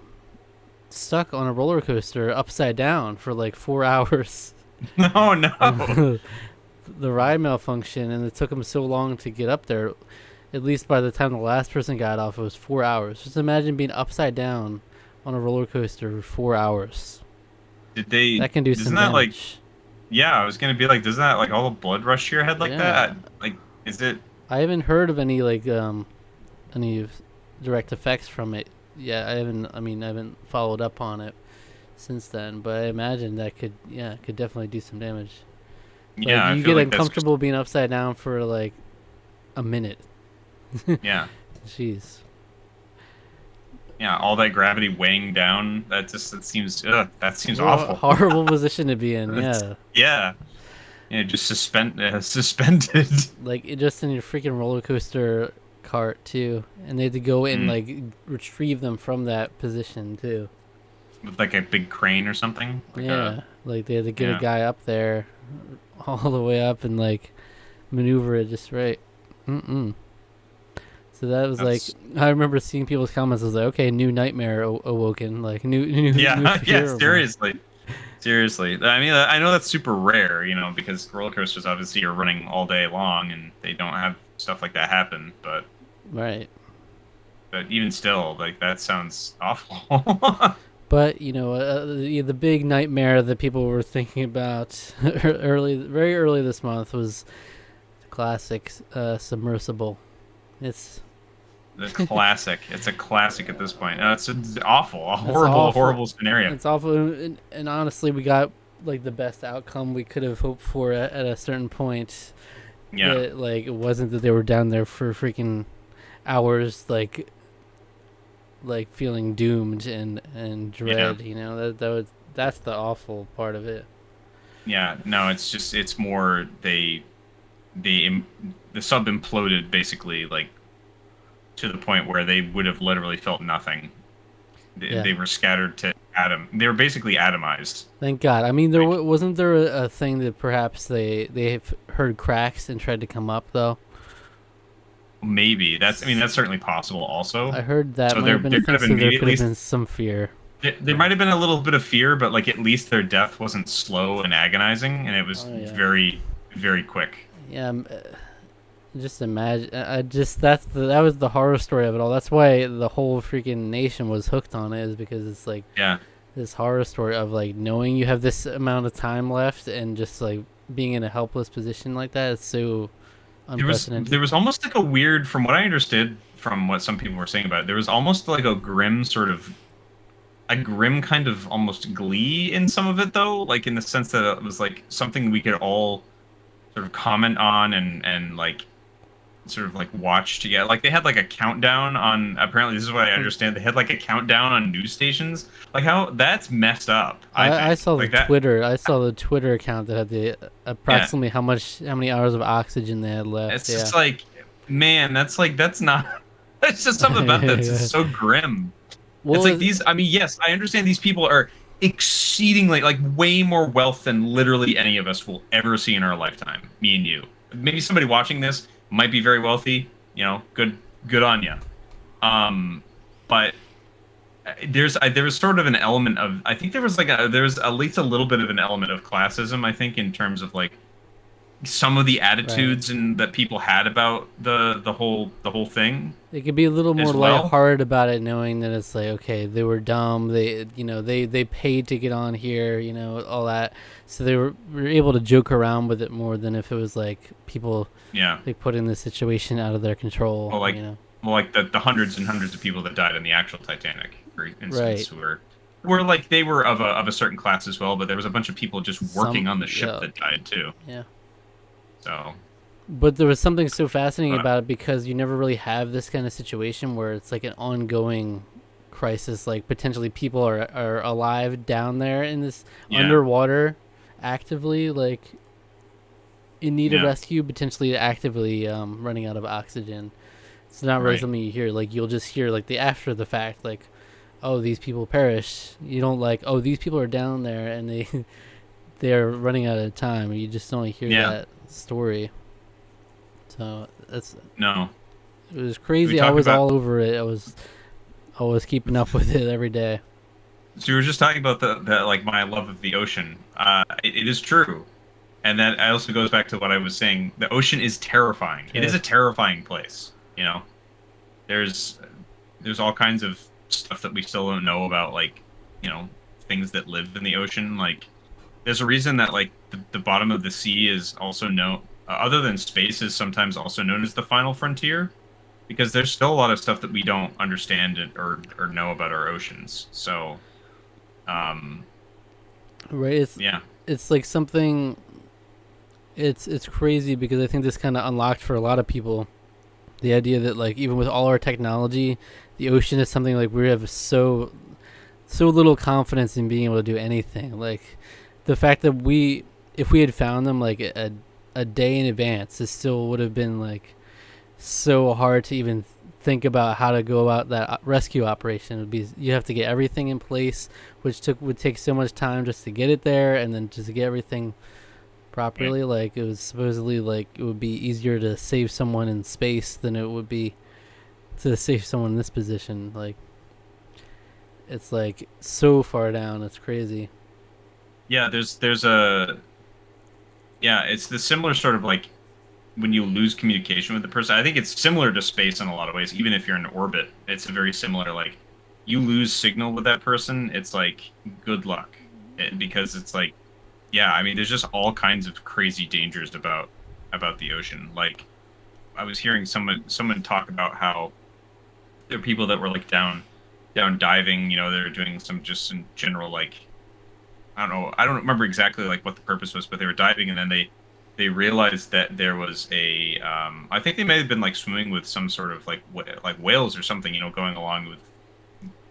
stuck on a roller coaster upside down for like 4 hours. No. The ride malfunctioned, and it took them so long to get up there. At least by the time the last person got off, it was 4 hours. Just imagine being upside down on a roller coaster for 4 hours. That can do some damage. Yeah, I was gonna be like, doesn't that like all the blood rush to your head like that? Like, is it? I haven't heard of any any direct effects from it. Yeah, I haven't followed up on it since then. But I imagine that could definitely do some damage. Yeah, you get uncomfortable being upside down for like a minute. Yeah. Jeez. Yeah, all that gravity weighing down. That seems awful. Horrible position to be in. Yeah. Yeah. Yeah, just suspended. Like just in your freaking roller coaster cart too, and they had to go and like retrieve them from that position too. With like a big crane or something. Like they had to get a guy up there, all the way up, and like maneuver it just right. So that was I remember seeing people's comments. I was like, okay, new nightmare awoken. Like new seriously. I mean, I know that's super rare, because roller coasters obviously are running all day long and they don't have stuff like that happen. But right. But even still, like that sounds awful. But the big nightmare that people were thinking about very early this month was the classic Submersible. It's the classic. It's a classic at this point. It's awful. A horrible scenario. It's awful, and honestly, we got like the best outcome we could have hoped for at a certain point. Yeah. It wasn't that they were down there for freaking hours, like feeling doomed and dread. That's the awful part of it. Yeah. No, it's more the sub imploded basically, like to the point where they would have literally felt nothing. They were scattered to atom. They were basically atomized. Thank God. I mean, wasn't there a thing that perhaps they heard cracks and tried to come up though? Maybe that's certainly possible. Also, I heard that there could have been some fear. There might have been a little bit of fear, but like at least their death wasn't slow and agonizing, and it was very, very quick. Yeah. Just imagine. That was the horror story of it all. That's why the whole freaking nation was hooked on it, is because it's like this horror story of like knowing you have this amount of time left and just like being in a helpless position like that. It's so unprecedented. There was almost like a weird, from what I understood from what some people were saying about it, there was almost like a grim kind of almost glee in some of it though, like in the sense that it was like something we could all sort of comment on and like sort of like watch together. Like they had like a countdown on, apparently this is what I understand, they had like a countdown on news stations. Like how that's messed up. I saw Twitter. I saw the Twitter account that had the approximately how many hours of oxygen they had left. It's just like, man, that's not. It's just something about that. It's so grim. Well, it's like these. I mean, yes, I understand these people are exceedingly like way more wealth than literally any of us will ever see in our lifetime. Me and you. Maybe somebody watching this might be very wealthy, good on you. But there was sort of an element of, I think there was at least a little bit of an element of classism, I think, in terms of like some of the attitudes and that people had about the whole thing. They could be a little more lighthearted about it, knowing that it's like, okay, they were dumb, they paid to get on here, all that, so they were able to joke around with it more than if it was like people they put in this situation out of their control. Like the hundreds and hundreds of people that died in the actual Titanic, for instance, were like, they were of a certain class as well, but there was a bunch of people just working on the ship that died too. Yeah. So. But there was something so fascinating about it, because you never really have this kind of situation where it's like an ongoing crisis. Like potentially people are alive down there in this underwater, actively like in need of rescue, potentially actively running out of oxygen. It's not really something you hear. Like you'll just hear like the after the fact, like, oh, these people perished. You don't like, oh, these people are down there and they are running out of time. You just don't hear that story. So it was crazy. I was all over it. I was keeping up with it every day. So you were just talking about the like my love of the ocean. It is true, and that also goes back to what I was saying. The ocean is terrifying. It is a terrifying place. There's all kinds of stuff that we still don't know about, like things that live in the ocean. Like there's a reason that like the bottom of the sea is also known. Other than space, is sometimes also known as the final frontier, because there's still a lot of stuff that we don't understand or know about our oceans. So, it's like something. It's crazy, because I think this kind of unlocked for a lot of people the idea that like even with all our technology, the ocean is something like we have so little confidence in being able to do anything. Like the fact that if we had found them like a day in advance, it still would have been like so hard to even think about how to go about that rescue operation. It would be you have to get everything in place, which would take so much time just to get it there, and then just to get everything properly. Yeah. Like, it was supposedly like it would be easier to save someone in space than it would be to save someone in this position. Like, it's like so far down. It's crazy. Yeah, there's a it's the similar sort of like when you lose communication with the person. I think it's similar to space in a lot of ways. Even if you're in orbit, it's a very similar, like, you lose signal with that person, it's like good luck. Because it's like, yeah, I mean, there's just all kinds of crazy dangers about the ocean. Like, I was hearing someone talk about how there are people that were like down diving, they're doing some just in general, like, I don't remember exactly like what the purpose was, but they were diving, and then they realized that there was a I think they may have been like swimming with some sort of like whales or something, going along with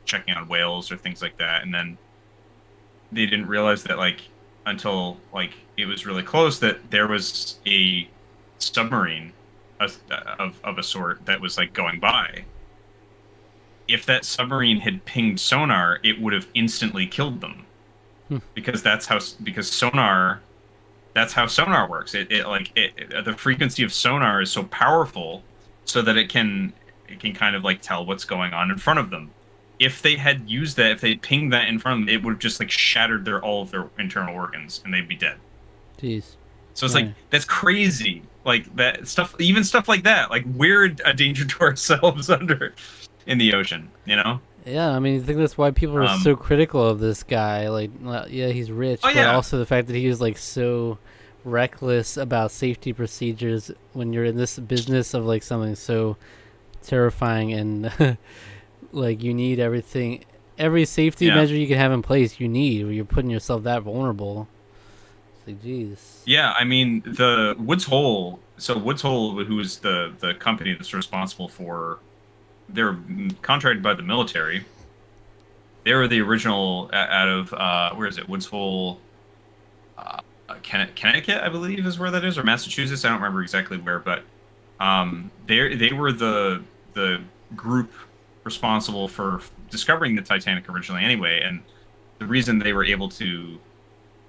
checking on whales or things like that, and then they didn't realize that, like, until like it was really close, that there was a submarine of a sort that was like going by. If that submarine had pinged sonar, it would have instantly killed them. Because sonar, that's how sonar works. The frequency of sonar is so powerful, so that it can kind of like tell what's going on in front of them. If they had used that, if they pinged that in front of them, it would have just like shattered all of their internal organs, and they'd be dead. Jeez. So it's like, that's crazy. Like, that stuff, even stuff like that, like, we're a danger to ourselves in the ocean, Yeah, I mean, I think that's why people are so critical of this guy. Like, yeah, he's rich, but also the fact that he was like so reckless about safety procedures when you're in this business of like something so terrifying, and like, you need every safety measure you can have in place. You're putting yourself that vulnerable. It's like, geez. Yeah, I mean, the Woods Hole. So Woods Hole, who is the company that's responsible for, they're contracted by the military. They were the original out of where is it? Woods Hole, Connecticut, I believe, is where that is, or Massachusetts. I don't remember exactly where, but they were the group responsible for discovering the Titanic originally, anyway. And the reason they were able to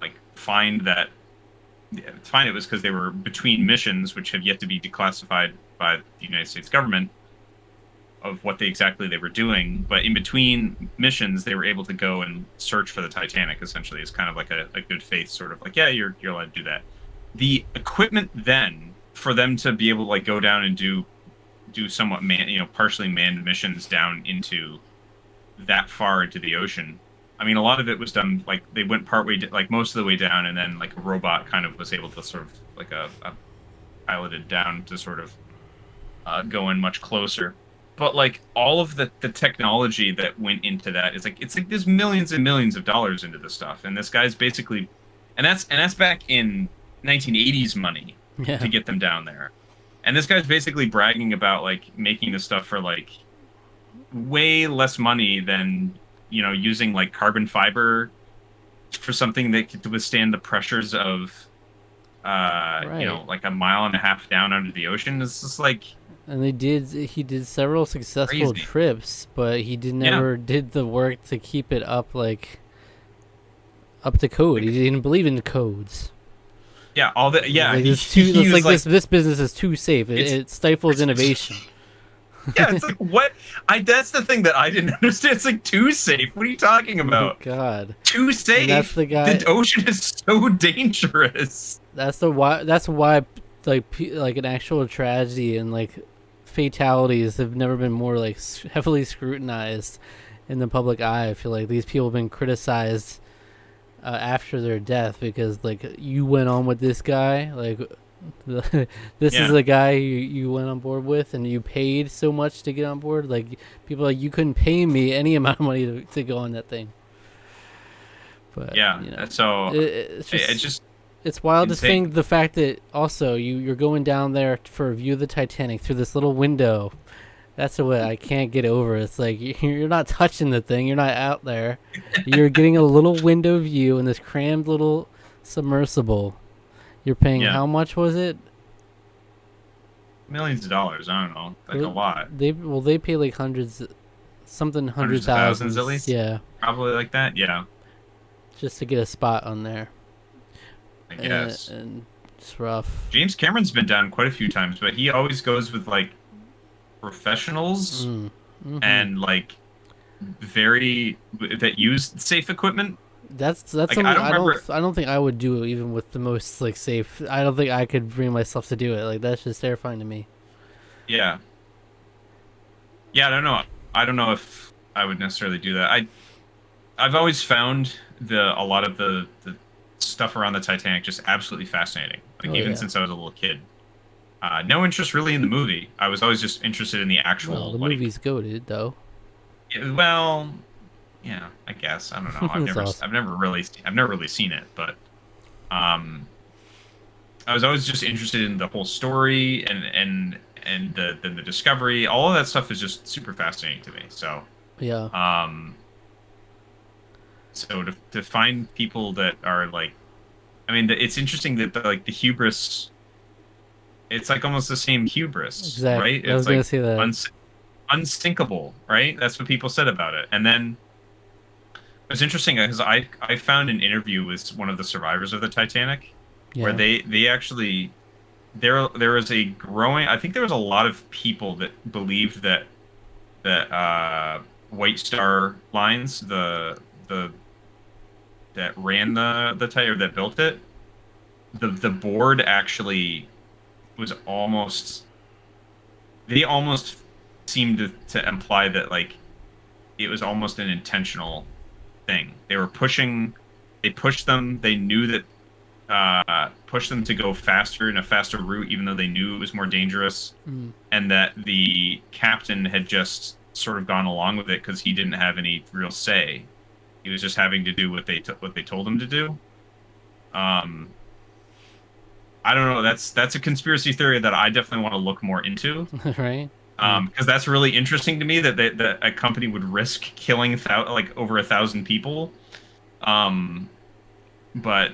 like find it was because they were between missions, which have yet to be declassified by the United States government, of what exactly they were doing. But in between missions, they were able to go and search for the Titanic. Essentially, it's kind of like a good faith sort of like, yeah, you're allowed to do that. The equipment then for them to be able to like go down and do somewhat partially manned missions down into that far into the ocean. I mean, a lot of it was done, like, they went partway, like most of the way down, and then like a robot kind of was able to sort of like a piloted down to sort of go in much closer. But like all of the technology that went into that is like, it's like there's millions and millions of dollars into this stuff, and this guy's basically, and that's back in 1980s money to get them down there. And this guy's basically bragging about like making this stuff for like way less money than, using like carbon fiber for something that could withstand the pressures of, like a mile and a half down under the ocean. It's just like. And he did several successful trips, but he never did the work to keep it up to code. He didn't believe in the codes. Yeah, all the this business is too safe. It stifles innovation. Yeah, it's like, what? That's the thing that I didn't understand. It's like, too safe. What are you talking about? Oh, God. Too safe. And that's the guy. The ocean is so dangerous. That's why like an actual tragedy and like fatalities have never been more like heavily scrutinized in the public eye. I feel like these people have been criticized after their death because like, you went on with this guy, like this is the guy you went on board with, and you paid so much to get on board. Like, people are like, you couldn't pay me any amount of money to go on that thing. But so it's wild to think the fact that also you're going down there for a view of the Titanic through this little window. That's the way I can't get over. It's like, you're not touching the thing. You're not out there. You're getting a little window view in this crammed little submersible. You're paying how much was it? millions of dollars. I don't know, like a lot. They pay like hundreds Hundreds of thousands at least. Yeah, probably like that. Yeah, just to get a spot on there. I guess. And it's rough. James Cameron's been down quite a few times, but he always goes with like professionals and like that use safe equipment. That's like, something I don't think I would do even with the most like safe. I don't think I could bring myself to do it. Like that's just terrifying to me. Yeah. Yeah, I don't know if I would necessarily do that. I've always found a lot of the stuff around the Titanic just absolutely fascinating. Like even since I was a little kid. No interest really in the movie. I was always just interested in the actual. Well, the movie's goated though. Well, yeah, I guess I don't know. I've never really seen it, but I was always just interested in the whole story and the discovery. All of that stuff is just super fascinating to me. So yeah. So to find people that are like, I mean, it's interesting that the hubris. It's like almost the same hubris, right? It's I was like gonna say that. Unsinkable, right? That's what people said about it. And then it's interesting because I found an interview with one of the survivors of the Titanic, where they actually there was a growing. I think there was a lot of people that believed that White Star Lines, that ran the Titan, or that built it, the board actually was almost. They almost seemed to imply that like it was almost an intentional thing. They pushed them. They knew that pushed them to go faster in a faster route, even though they knew it was more dangerous, and that the captain had just sort of gone along with it because he didn't have any real say. He was just having to do what they told him to do. I don't know. That's a conspiracy theory that I definitely want to look more into. Right. Because that's really interesting to me that a company would risk killing like over 1,000 people. But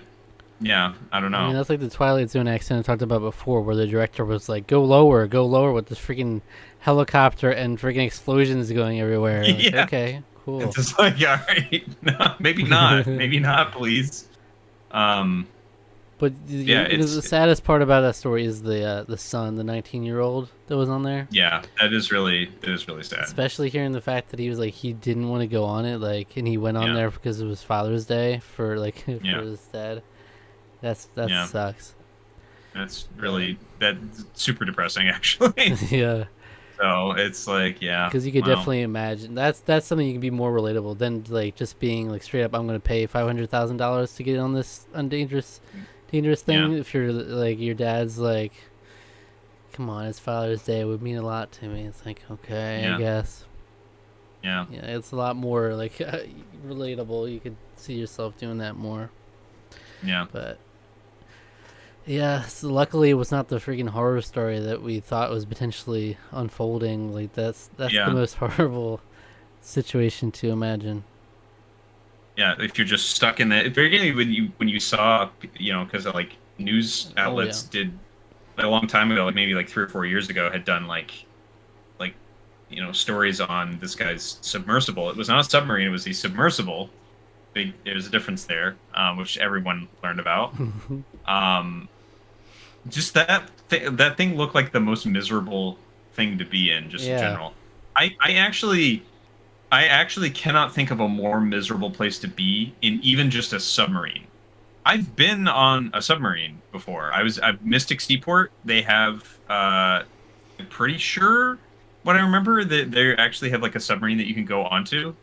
yeah, I don't know. I mean, that's like the Twilight Zone accident I talked about before, where the director was like, go lower with this freaking helicopter and freaking explosions going everywhere. Like, yeah. Okay, cool. It's just like, all right, no, maybe not, please. But the saddest part about that story is the son, the 19-year-old that was on there. Yeah, that is really sad. Especially hearing the fact that he was like he didn't want to go on it, like, and he went on there because it was Father's Day for his dad. That sucks. That's super depressing, actually. Yeah. So it's like, because you could definitely imagine that's something you can be more relatable than like just being like straight up, I'm going to pay $500,000 to get on this dangerous thing. If you're like your dad's like, come on, it's Father's Day, it would mean a lot to me. It's like, okay, I guess. Yeah, it's a lot more like relatable. You could see yourself doing that more. Yeah, but so luckily it was not the freaking horror story that we thought was potentially unfolding. Like that's the most horrible situation to imagine. Yeah, if you're just stuck in that. Very when you saw, because like news outlets did a long time ago, like maybe like 3 or 4 years ago, had done like stories on this guy's submersible. It was not a submarine; it was the submersible. There's a difference there, which everyone learned about. Just that thing looked like the most miserable thing to be in, just in general. I actually cannot think of a more miserable place to be in, even just a submarine. I've been on a submarine before. I was at Mystic Seaport. They have, I'm pretty sure, what I remember, that they actually have like a submarine that you can go onto.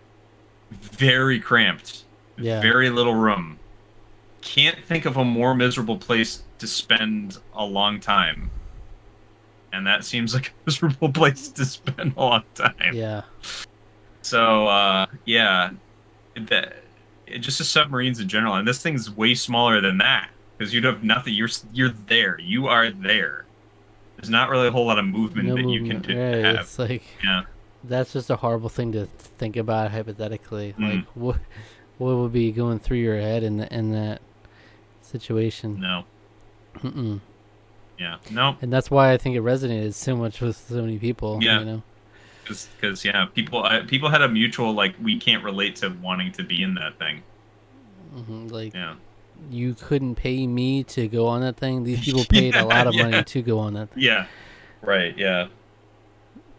Very cramped. Yeah. Very little room. Can't think of a more miserable place to spend a long time. And that seems like a miserable place to spend a long time. Yeah. So, just the submarines in general, and this thing's way smaller than that because you'd have nothing. You're there. You are there. There's not really a whole lot of movement you can do. Right. It's like, that's just a horrible thing to think about hypothetically. Like, what would be going through your head in that situation? No. Yeah. No. And that's why I think it resonated so much with so many people. Yeah. You know. Because people had a mutual like we can't relate to wanting to be in that thing. Like, yeah, you couldn't pay me to go on that thing. These people paid a lot of money to go on that thing. Yeah. Right. Yeah.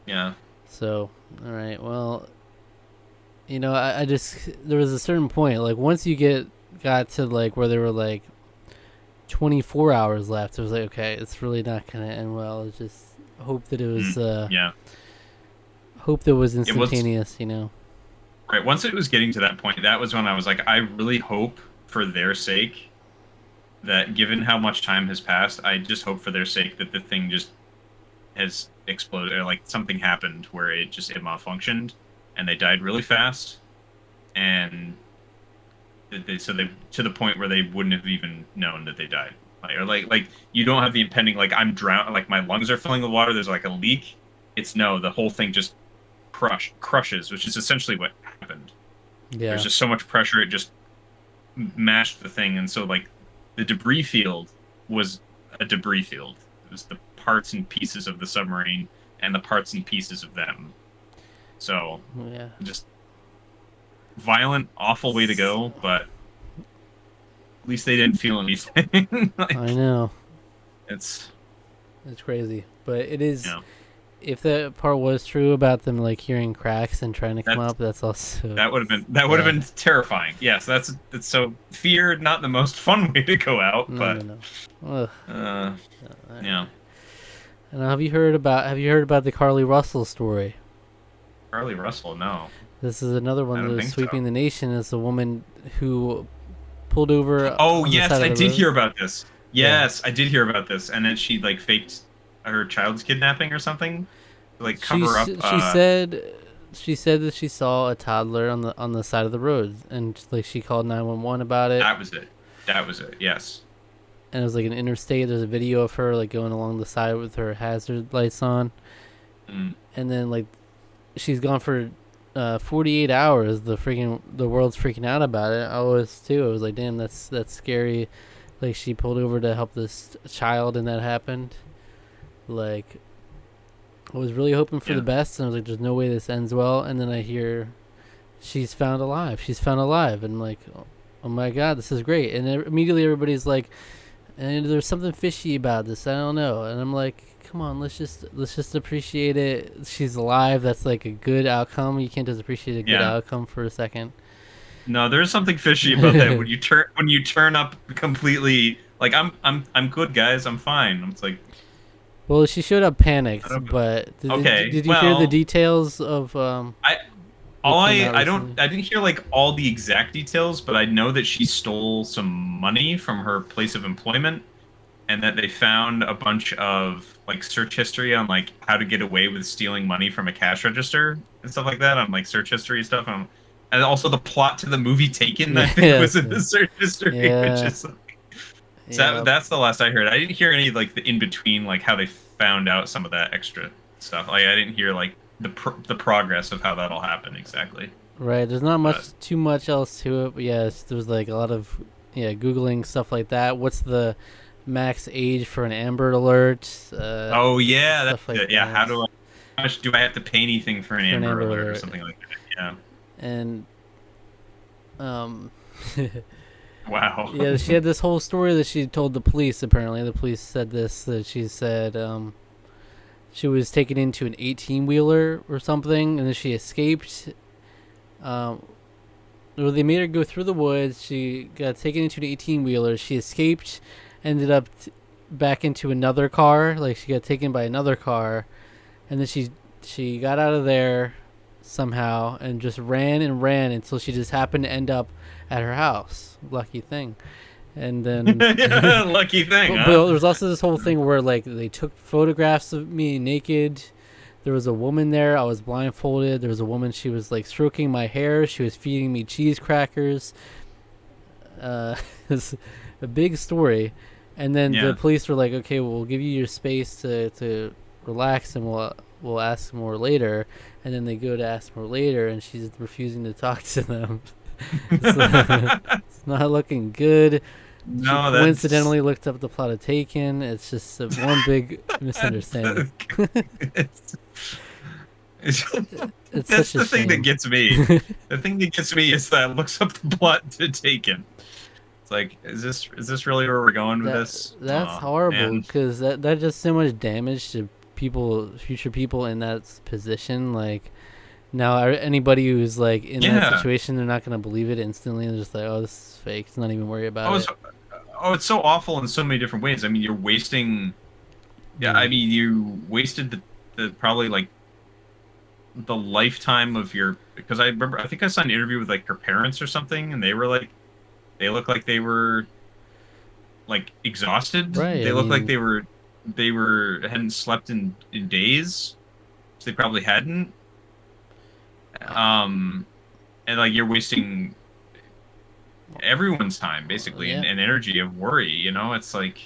Yeah. So, all right. Well, I just there was a certain point like once you got to like where there were like 24 hours left, it was like, okay, it's really not gonna end well. It's just hope that it was hope that it was instantaneous. Right. Once it was getting to that point, that was when I was like, I really hope for their sake that given how much time has passed, I just hope for their sake that the thing just has exploded, or like something happened where it malfunctioned and they died really fast, and they to the point where they wouldn't have even known that they died. Like you don't have the impending like I'm drowned, like my lungs are filling with water. There's like a leak. The whole thing just crushes, which is essentially what happened. Yeah. There's just so much pressure, it just mashed the thing, and so like the debris field was a debris field. It was the parts and pieces of the submarine and the parts and pieces of them. So yeah, just violent, awful way to go, but at least they didn't feel anything. I know. It's crazy, but it is. If that part was true about them like hearing cracks and trying to come up, that's also that would have been terrifying. Yes, that's so fear, not the most fun way to go out, but no. Yeah. And have you heard about the Carlee Russell story? Carlee Russell, no. This is another one that was sweeping the nation. It's a woman who pulled over. Oh yes, I did hear about this. Yes, I did hear about this, and then she like faked her child's kidnapping or something, like cover up. She said that she saw a toddler on the side of the road, and like she called 911 about it. That was it. Yes. And it was like an interstate. There's a video of her like going along the side with her hazard lights on, and then like she's gone for 48 hours. The world's freaking out about it. I was too. I was like, damn, that's scary. Like she pulled over to help this child, and that happened. Like, I was really hoping for the best, and I was like, there's no way this ends well. And then I hear she's found alive. And I'm like, oh my God, this is great. And immediately everybody's like, and there's something fishy about this. I don't know. And I'm like, come on, let's just appreciate it. She's alive. That's like a good outcome. You can't just appreciate a good outcome for a second. No, there's something fishy about that. When you turn up completely, like I'm good, guys. I'm fine. It's like. Well, she showed up panicked, but did you hear the details of? I didn't hear like all the exact details, but I know that she stole some money from her place of employment, and that they found a bunch of like search history on like how to get away with stealing money from a cash register and stuff like that on like search history stuff. And also the plot to the movie Taken, I think, was in the search history, which is. So that's the last I heard. I didn't hear any like the in between, like how they found out some of that extra stuff. Like I didn't hear like the progress of how that all happened exactly. Right. There's not too much else to it. But yes, there was like a lot of Googling stuff like that. What's the max age for an Amber Alert? Stuff like that. Yeah. How much do I have to pay anything for an Amber Alert or something like that? Yeah. And Wow. Yeah, she had this whole story that she told the police. Apparently, the police said that she said she was taken into an 18-wheeler or something, and then she escaped. They made her go through the woods. She got taken into an 18-wheeler. She escaped, ended up back into another car. Like she got taken by another car, and then she got out of there somehow and just ran until she just happened to end up at her house. Lucky thing. And then lucky thing. But there was also this whole thing where like they took photographs of me naked. There was a woman there. I was blindfolded. There was a woman. She was like stroking my hair. She was feeding me cheese crackers. It's a big story. And then the police were like, "Okay, we'll give you your space to relax, and we'll ask more later." And then they go to ask more later, and she's refusing to talk to them. It's not looking good. No, coincidentally looked up the plot of Taken. It's just one big misunderstanding. That's the thing that gets me. The thing that gets me is that it looks up the plot to Taken. It's like, is this really where we're going with this? That's horrible, because that does so much damage to future people in that position. Like, now anybody who's like in that situation, they're not going to believe it instantly. They're just like, oh, this is fake. Let's not even worry about it. It's so awful in so many different ways. I mean, you're wasting. Yeah, I mean, you wasted the probably like the lifetime of your. Because I think I saw an interview with like her parents or something, and they were like, they looked like they were like exhausted. Right. They looked like they hadn't slept in days. So they probably hadn't. And like you're wasting everyone's time basically and energy of worry. You know, it's like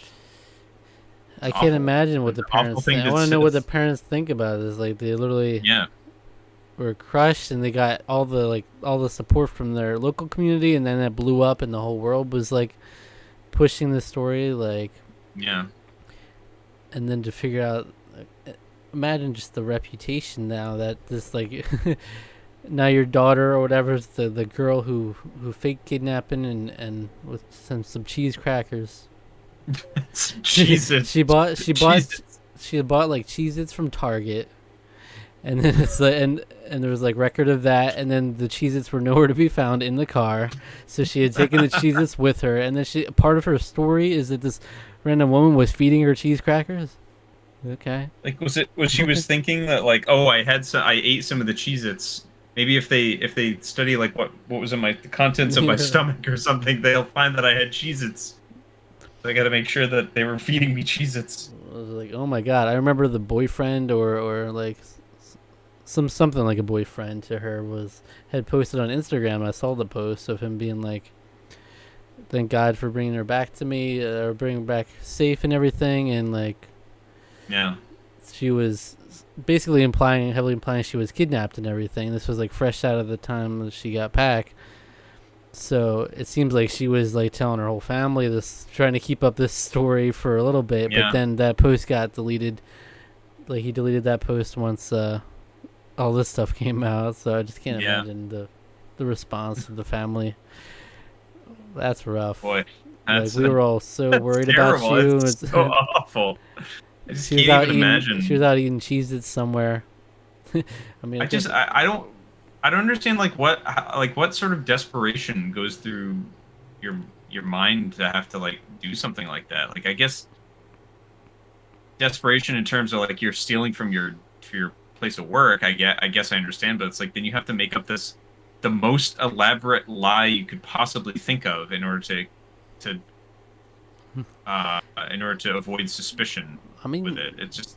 I can't imagine what the parents think. I want to know what the parents think about it. Is like they literally were crushed, and they got all the support from their local community, and then that blew up, and the whole world was like pushing this story, like and then to figure out, imagine just the reputation now that this like now your daughter or whatever is the girl who faked kidnapping and with some cheese crackers. Jesus. she bought like Cheez-Its from Target, and then it's like, and there was like record of that, and then the Cheez-Its were nowhere to be found in the car, so she had taken the Cheez-Its with her, and then part of her story is that this random woman was feeding her cheese crackers. Okay. Like was she was thinking that like, oh, I ate some of the Cheez-Its. Maybe if they study like what was in the contents of my stomach or something, they'll find that I had Cheez-Its. So I got to make sure that they were feeding me Cheez-Its. I was like, oh my god! I remember the boyfriend or like something like a boyfriend to her had posted on Instagram. I saw the post of him being like, "Thank God for bringing her back to me, or bringing her back safe and everything," and like, she was basically heavily implying she was kidnapped and everything. This was like fresh out of the time that she got back. So it seems like she was like telling her whole family this, trying to keep up this story for a little bit. But then that post got deleted. Like he deleted that post once all this stuff came out. So I just can't imagine the response of the family. That's rough. Boy, we were all so worried about you. It's so awful. I just can't even imagine. She was out eating Cheez-Its somewhere. I mean, I don't understand like what sort of desperation goes through your mind to have to like do something like that. Like I guess desperation in terms of like you're stealing from your place of work. I guess I understand, but it's like then you have to make up the most elaborate lie you could possibly think of in order to avoid suspicion. I mean, with it, it's just.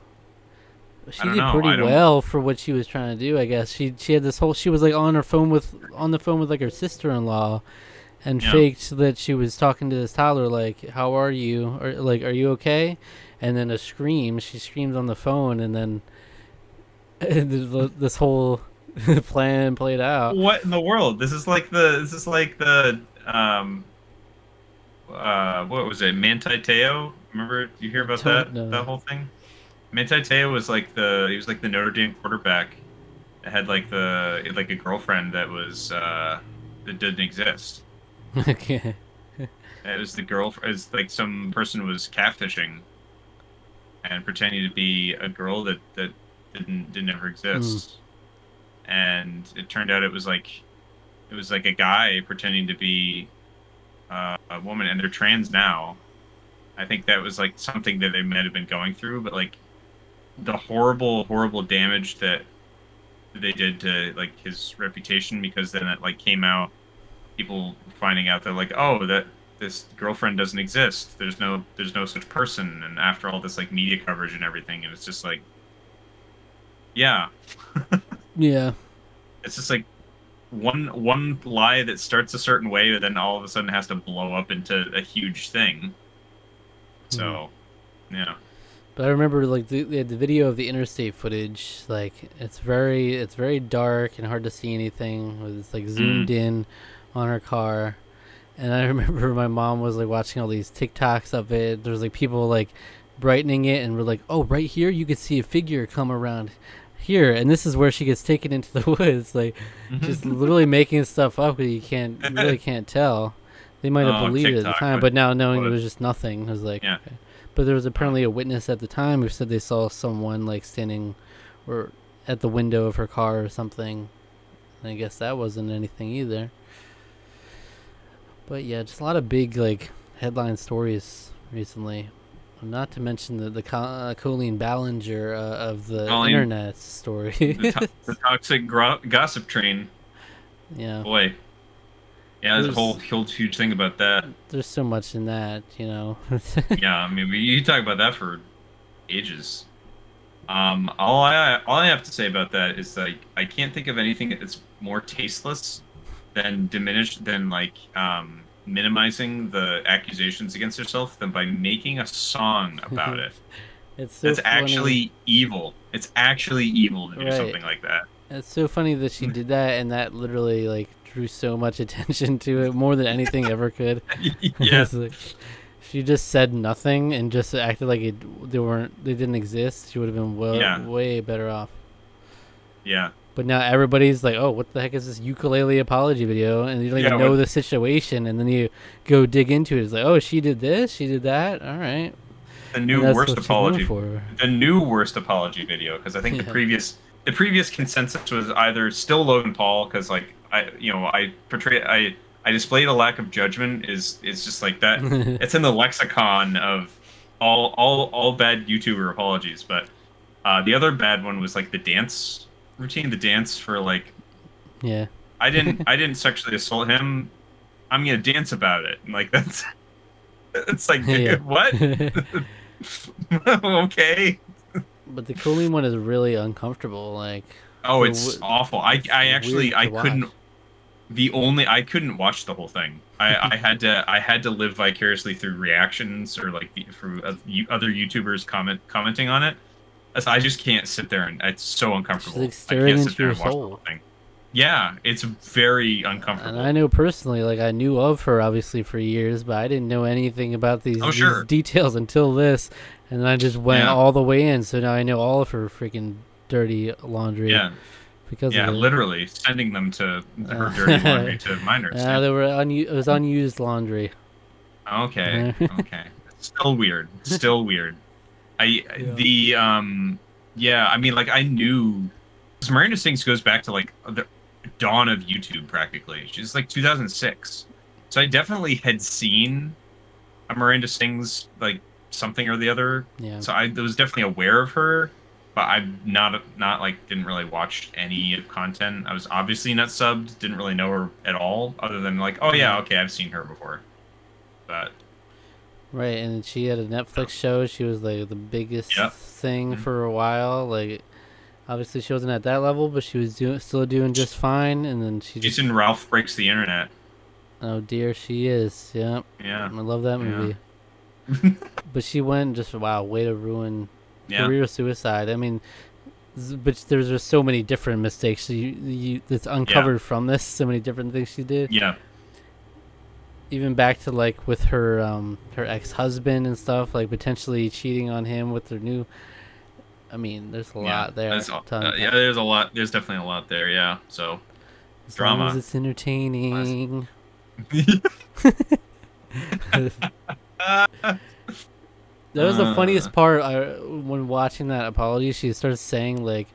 She did pretty well for what she was trying to do, I guess. She had this whole. She was like on the phone with like her sister-in-law, and faked that she was talking to this toddler, like, "How are you?" or like, "Are you okay?" And then she screams on the phone, and then this whole plan played out. What in the world? This is like the what was it? Manti Te'o? Remember? You hear about that whole thing? Manti Te'o was like he was like the Notre Dame quarterback that had like a girlfriend that was that didn't exist. Okay. It was the girlfriend. It's like some person was catfishing and pretending to be a girl that didn't ever exist. And it turned out it was like a guy pretending to be a woman, and they're trans now. I think that was like something that they might have been going through, but like the horrible damage that they did to like his reputation, because then it like came out, people finding out, they're like, oh, that this girlfriend doesn't exist. There's no such person. And after all this like media coverage and everything, and it's just like, yeah. It's just like one lie that starts a certain way, but then all of a sudden has to blow up into a huge thing. So, yeah. But I remember like they had the video of the interstate footage. Like it's very dark and hard to see anything. It's like zoomed in on her car, And I remember my mom was like watching all these TikToks of it. There's like people like brightening it, and we're like, oh, right here you could see a figure come around here, and this is where she gets taken into the woods. Like, just literally making stuff up that you really can't tell. They might have believed TikTok, it at the time, but now knowing it was just nothing, I was like, okay. But there was apparently a witness at the time who said they saw someone like standing or at the window of her car or something. And I guess that wasn't anything either. But yeah, just a lot of big like headline stories recently. Not to mention the Colleen Ballinger of the internet story. the toxic gossip train. Yeah. Boy. Yeah, there's a whole huge thing about that. There's so much in that, you know. Yeah, I mean, you talk about that for ages. All I have to say about that is like I can't think of anything that's more tasteless than minimizing the accusations against herself than by making a song about it. It's actually evil. It's actually evil to do something like that. It's so funny that she did that, and that literally like drew so much attention to it, more than anything ever could. Yeah. Like, if she just said nothing and just acted like they didn't exist, she would have been way better off. Yeah. But now everybody's like, oh, what the heck is this ukulele apology video? And you don't even know the situation, and then you go dig into it. It's like, oh, she did this, she did that. All right. The new worst apology. The new worst apology video, because I think the previous consensus was either still Logan Paul, because like I displayed a lack of judgment. Is just like that. It's in the lexicon of all bad YouTuber apologies. But the other bad one was like the dance routine, the dance for like, I didn't sexually assault him, I'm gonna dance about it. And like it's like what? Okay. But the Colleen one is really uncomfortable. Like, it's awful. I couldn't watch the whole thing. I had to live vicariously through reactions or like through other YouTubers commenting on it. I just can't sit there, and it's so uncomfortable. Like staring into your soul. Yeah, it's very uncomfortable. And I know personally, like I knew of her obviously for years, but I didn't know anything about these details until this, and then I just went all the way in. So now I know all of her freaking dirty laundry. Yeah. Because of literally sending them to her dirty laundry to minors. They were it was unused laundry. Okay. Still weird. I mean, like I knew, because Miranda Sings goes back to like the dawn of YouTube practically. She's like 2006, so I definitely had seen a Miranda Sings like something or the other. Yeah. So I was definitely aware of her, but I'm not like didn't really watch any content. I was obviously not subbed, didn't really know her at all, other than like, oh yeah, okay, I've seen her before, but. Right, and she had a Netflix show. She was like the biggest thing for a while. Like, obviously she wasn't at that level, but she was still doing just fine. And then she's in Ralph Breaks the Internet. Oh dear, she is. Yeah. Yeah. I love that movie. But she went way to ruin career suicide. I mean, but there's just so many different mistakes that's uncovered from this. So many different things she did. Yeah. Even back to like with her her ex-husband and stuff, like potentially cheating on him with their new. I mean, there's a lot there. There's a lot. There's definitely a lot there. Yeah. So as drama. Long as it's entertaining. That was the funniest part. When watching that apology, she starts saying like,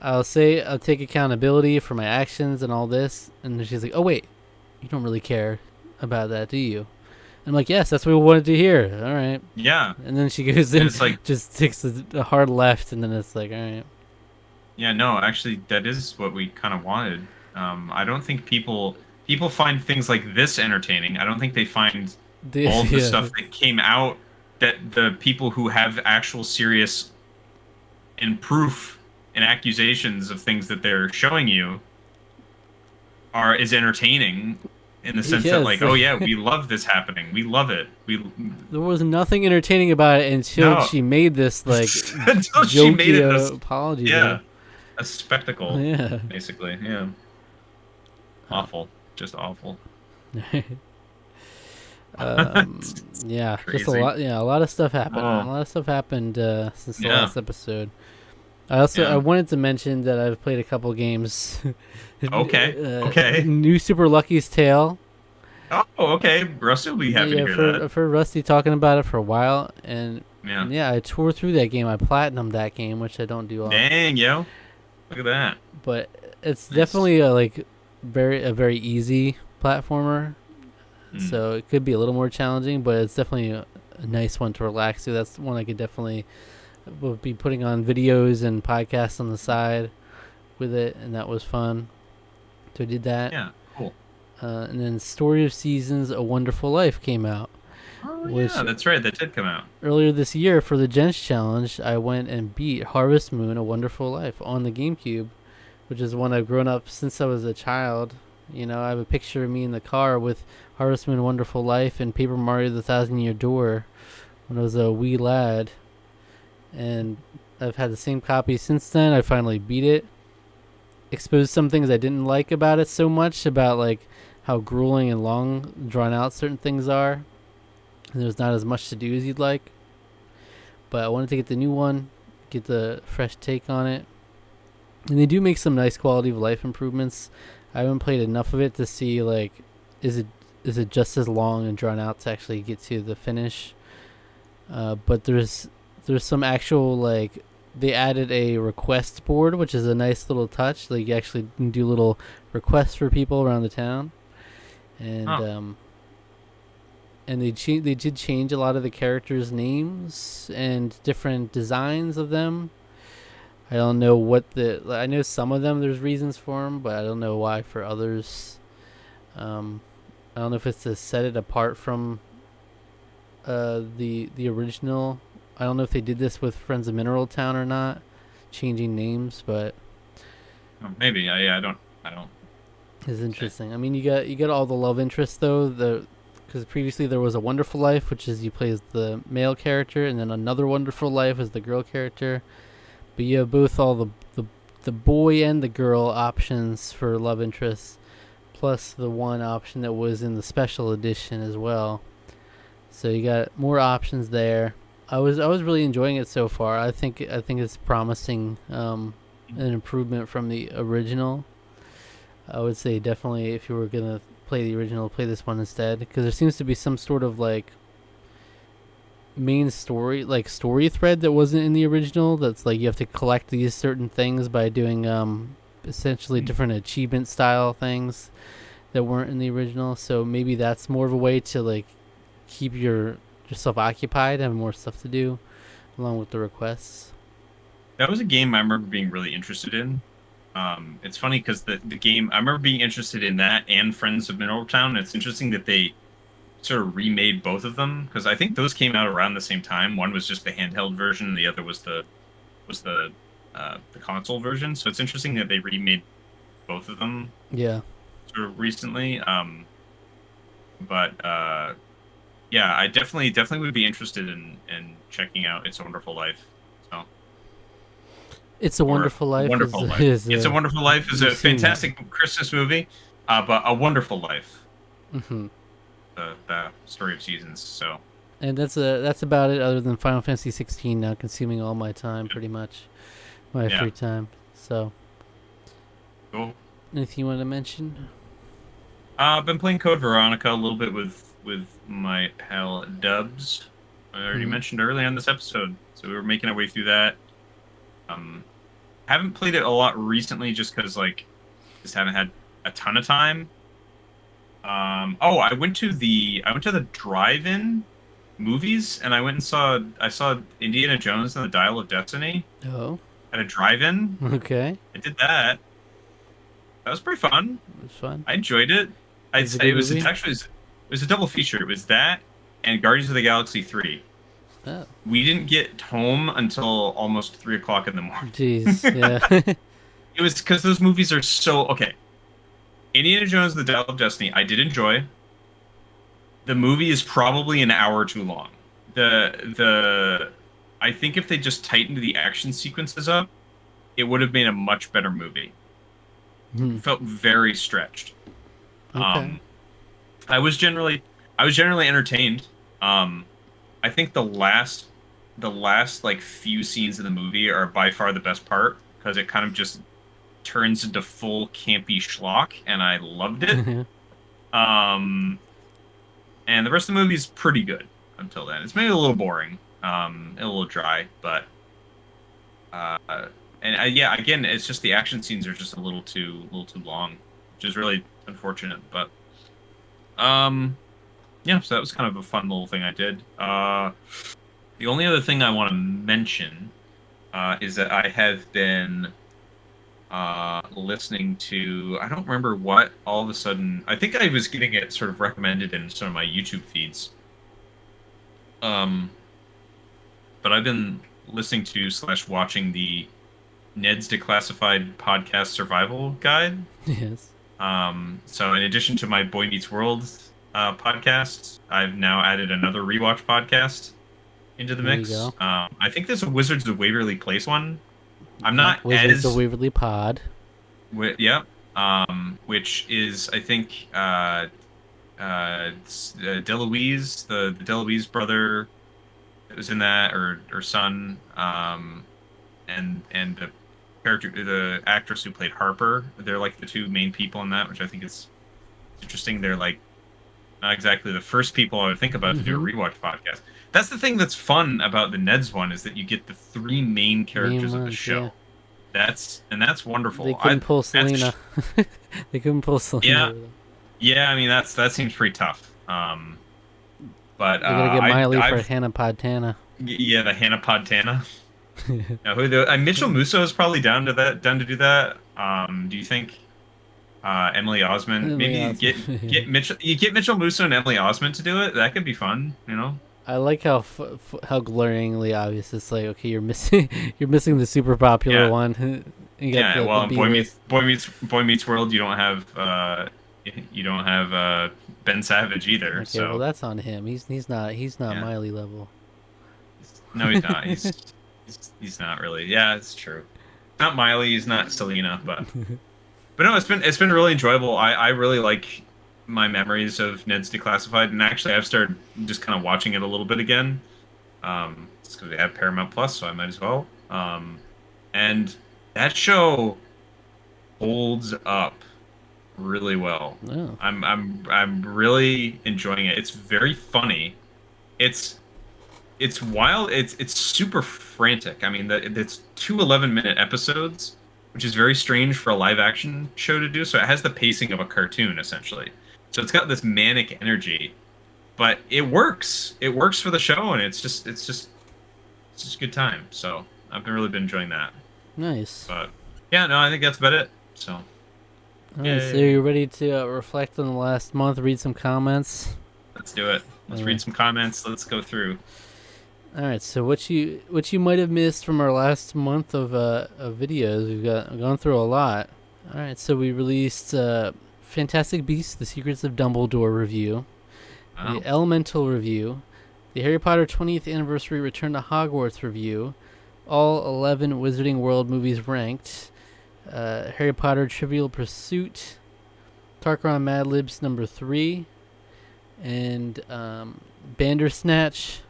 I'll take accountability for my actions and all this," and then she's like, "Oh wait, you don't really care about that, do you?" I'm like, "Yes, that's what we wanted to hear." All right. Yeah. And then she goes in, it's like, just takes a hard left, and then it's like, all right. Yeah, no, actually, that is what we kind of wanted. I don't think people find things like this entertaining. I don't think they find all the stuff that came out, that the people who have actual serious and proof and accusations of things that they're showing you is entertaining. In the sense that, like, oh yeah, we love this happening. We love it. There was nothing entertaining about it until she made this like until she made it apology. Yeah, a spectacle. Yeah, basically. Yeah, awful, just awful. Yeah, Crazy. just a lot. Yeah, a lot of stuff happened. A lot of stuff happened since the last episode. I wanted to mention that I've played a couple games. Okay. New Super Lucky's Tale. Oh, okay. Rusty will be happy to hear that. I've heard Rusty talking about it for a while, and I tore through that game. I platinumed that game, which I don't do often. Dang, yo. Look at that. But it's definitely a very easy platformer. So it could be a little more challenging, but it's definitely a nice one to relax to. That's one I could definitely will be putting on videos and podcasts on the side with it, and that was fun. So I did that. Yeah, cool. And then Story of Seasons, A Wonderful Life came out. Oh, yeah, that's right. That did come out. Earlier this year for the Gents Challenge, I went and beat Harvest Moon, A Wonderful Life on the GameCube, which is one I've grown up since I was a child. You know, I have a picture of me in the car with Harvest Moon, A Wonderful Life and Paper Mario The Thousand Year Door when I was a wee lad. And I've had the same copy since then. I finally beat it. Exposed some things I didn't like about it so much, about like how grueling and long drawn out certain things are. And there's not as much to do as you'd like. But I wanted to get the new one, get the fresh take on it. And they do make some nice quality of life improvements. I haven't played enough of it to see like is it just as long and drawn out to actually get to the finish. But there's some actual like they added a request board, which is a nice little touch. Like you actually can do little requests for people around the town. And and they did change a lot of the characters' names and different designs of them. I don't know I know some of them there's reasons for them, but I don't know why for others. I don't know if it's to set it apart from the original. I don't know if they did this with Friends of Mineral Town or not, changing names, but maybe I don't. It's interesting. I mean, you got all the love interests though. Because previously there was A Wonderful Life, which is you play as the male character, and then Another Wonderful Life as the girl character. But you have both all the boy and the girl options for love interests, plus the one option that was in the special edition as well. So you got more options there. I was really enjoying it so far. I think it's promising, an improvement from the original. I would say definitely if you were gonna play the original, play this one instead, because there seems to be some sort of like main story thread that wasn't in the original. That's like you have to collect these certain things by doing essentially different achievement style things that weren't in the original. So maybe that's more of a way to like keep yourself occupied and have more stuff to do along with the requests. That was a game I remember being really interested in. It's funny because the game, I remember being interested in that and Friends of Mineral Town. It's interesting that they sort of remade both of them, because I think those came out around the same time. One was just the handheld version, and the other was the console version. So it's interesting that they remade both of them. Yeah. Sort of recently. But I definitely would be interested in checking out It's a Wonderful Life. So. It's a Wonderful Life. It's a Wonderful Life is a fantastic Christmas movie, but A Wonderful Life. Mm-hmm. The Story of Seasons. So. And that's about it. Other than Final Fantasy 16 now consuming all my time, pretty much, my free time. So. Cool. Anything you want to mention? I've been playing Code Veronica a little bit with my pal Dubs. I already mentioned early on this episode, so we were making our way through that. Haven't played it a lot recently, just because just haven't had a ton of time. I went to the drive-in movies, and I saw Indiana Jones and the Dial of Destiny. Oh. At a drive-in. Okay. I did that. That was pretty fun. It was fun. I enjoyed it. It was a double feature. It was that and Guardians of the Galaxy 3. Oh. We didn't get home until almost 3 o'clock in the morning. Jeez, yeah. It was because those movies are so... Okay. Indiana Jones and the Dial of Destiny, I did enjoy. The movie is probably an hour too long. I think if they just tightened the action sequences up, it would have been a much better movie. It felt very stretched. Okay. I was generally I was generally entertained. I think the last like few scenes of the movie are by far the best part because it kind of just turns into full campy schlock, and I loved it. Um, and the rest of the movie is pretty good until then. It's maybe a little boring, a little dry, but uh, yeah, again, it's just the action scenes are just a little too long, which is really unfortunate. But yeah, so that was kind of a fun little thing I did. The only other thing I want to mention is that I have been listening to, I don't remember what, all of a sudden, I think I was getting it sort of recommended in some of my YouTube feeds. But I've been listening to / watching the Ned's Declassified Podcast Survival Guide. Yes. So in addition to my Boy Meets World podcast, I've now added another rewatch podcast into the mix. I think there's a Wizards of Waverly Place one. I'm not Wizards of Waverly Pod. Yeah. Which is, I think, DeLuise, the DeLuise brother that was in that, or son, and the character, the actress who played Harper. They're like the two main people in that, which I think is interesting. They're like not exactly the first people I would think about to do a rewatch podcast. That's the thing that's fun about the Neds one, is that you get the three main characters of the show. Yeah. That's wonderful. They couldn't pull Selena. They couldn't pull Selena. Yeah. I mean, that seems pretty tough. But they're gonna get Miley for Hannah Podtana. Yeah, the Hannah Podtana. Mitchell Musso is probably down to do that. Do you think Emily Osment? Get Mitchell. You get Mitchell Musso and Emily Osment to do it. That could be fun. You know. I like how glaringly obvious it's like. Okay, you're missing the super popular one. Well, in Boy Meets World, you don't have Ben Savage either. Okay, so well, that's on him. He's not Miley level. No, he's not. He's not really. Yeah, it's true. Not Miley. He's not Selena, but no, it's been really enjoyable. I really like my memories of Ned's Declassified, and actually I've started just kind of watching it a little bit again. It's because they have Paramount Plus, so I might as well. And that show holds up really well. Oh. I'm really enjoying it. It's very funny. It's wild. It's super frantic. I mean, it's 2 11-minute episodes, which is very strange for a live action show to do. So it has the pacing of a cartoon essentially. So it's got this manic energy, but it works. It works for the show, and it's just a good time. So I've really been enjoying that. Nice. But yeah, no, I think that's about it. So. All right, so you're ready to reflect on the last month, read some comments? Let's do it. Let's read some comments. Let's go through. All right, so what you might have missed from our last month of videos, we've gone through a lot. All right, so we released Fantastic Beasts: The Secrets of Dumbledore review, the Elemental review, the Harry Potter 20th Anniversary Return to Hogwarts review, all 11 Wizarding World movies ranked, Harry Potter Trivial Pursuit, Tarqaron Mad Libs number 3, and Bandersnatch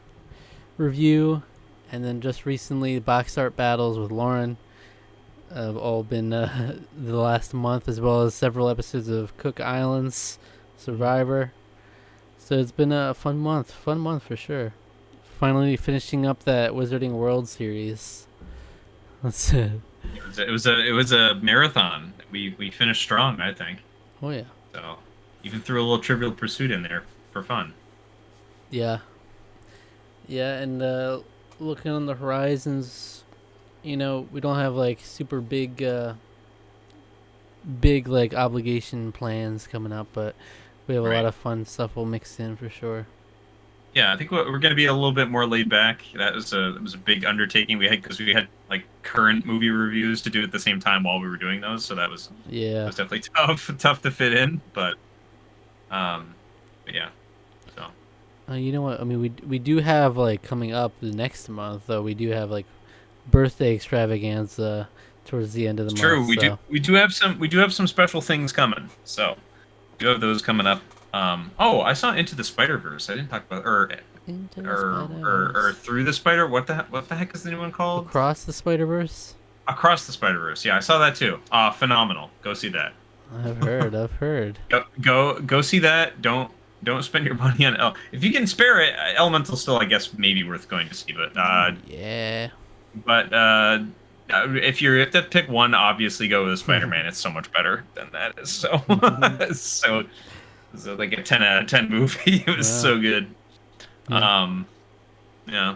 review, and then just recently box art battles with Lauren have all been the last month, as well as several episodes of Cook Islands Survivor. So it's been a fun month for sure. Finally finishing up that Wizarding World series. It was a marathon. We finished strong, I think. Oh yeah. So even threw a little Trivial Pursuit in there for fun. Yeah. Yeah, and looking on the horizons, we don't have like super big like obligation plans coming up, but we have a lot of fun stuff we'll mix in for sure. Yeah, I think we're going to be a little bit more laid back. It was a big undertaking because we had like current movie reviews to do at the same time while we were doing those, so that was definitely tough to fit in, but yeah. So you know what? I mean, we do have like coming up the next month though. We do have like birthday extravaganza towards the end of the month. True, we do have some special things coming. So we do have those coming up. Oh, I saw Into the Spider-Verse. I didn't talk about or Through the Spider. What the heck is the new one called? Across the Spider-Verse. Across the Spider-Verse. Yeah, I saw that too. Phenomenal. Go see that. I've heard. Go see that. Don't spend your money on if you can spare it. Elemental's still, I guess, maybe worth going to see, but yeah. But if you have to pick one, obviously go with Spider-Man. It's so much better than that is. So so like a 10 out of 10 movie. It was so good. Yeah.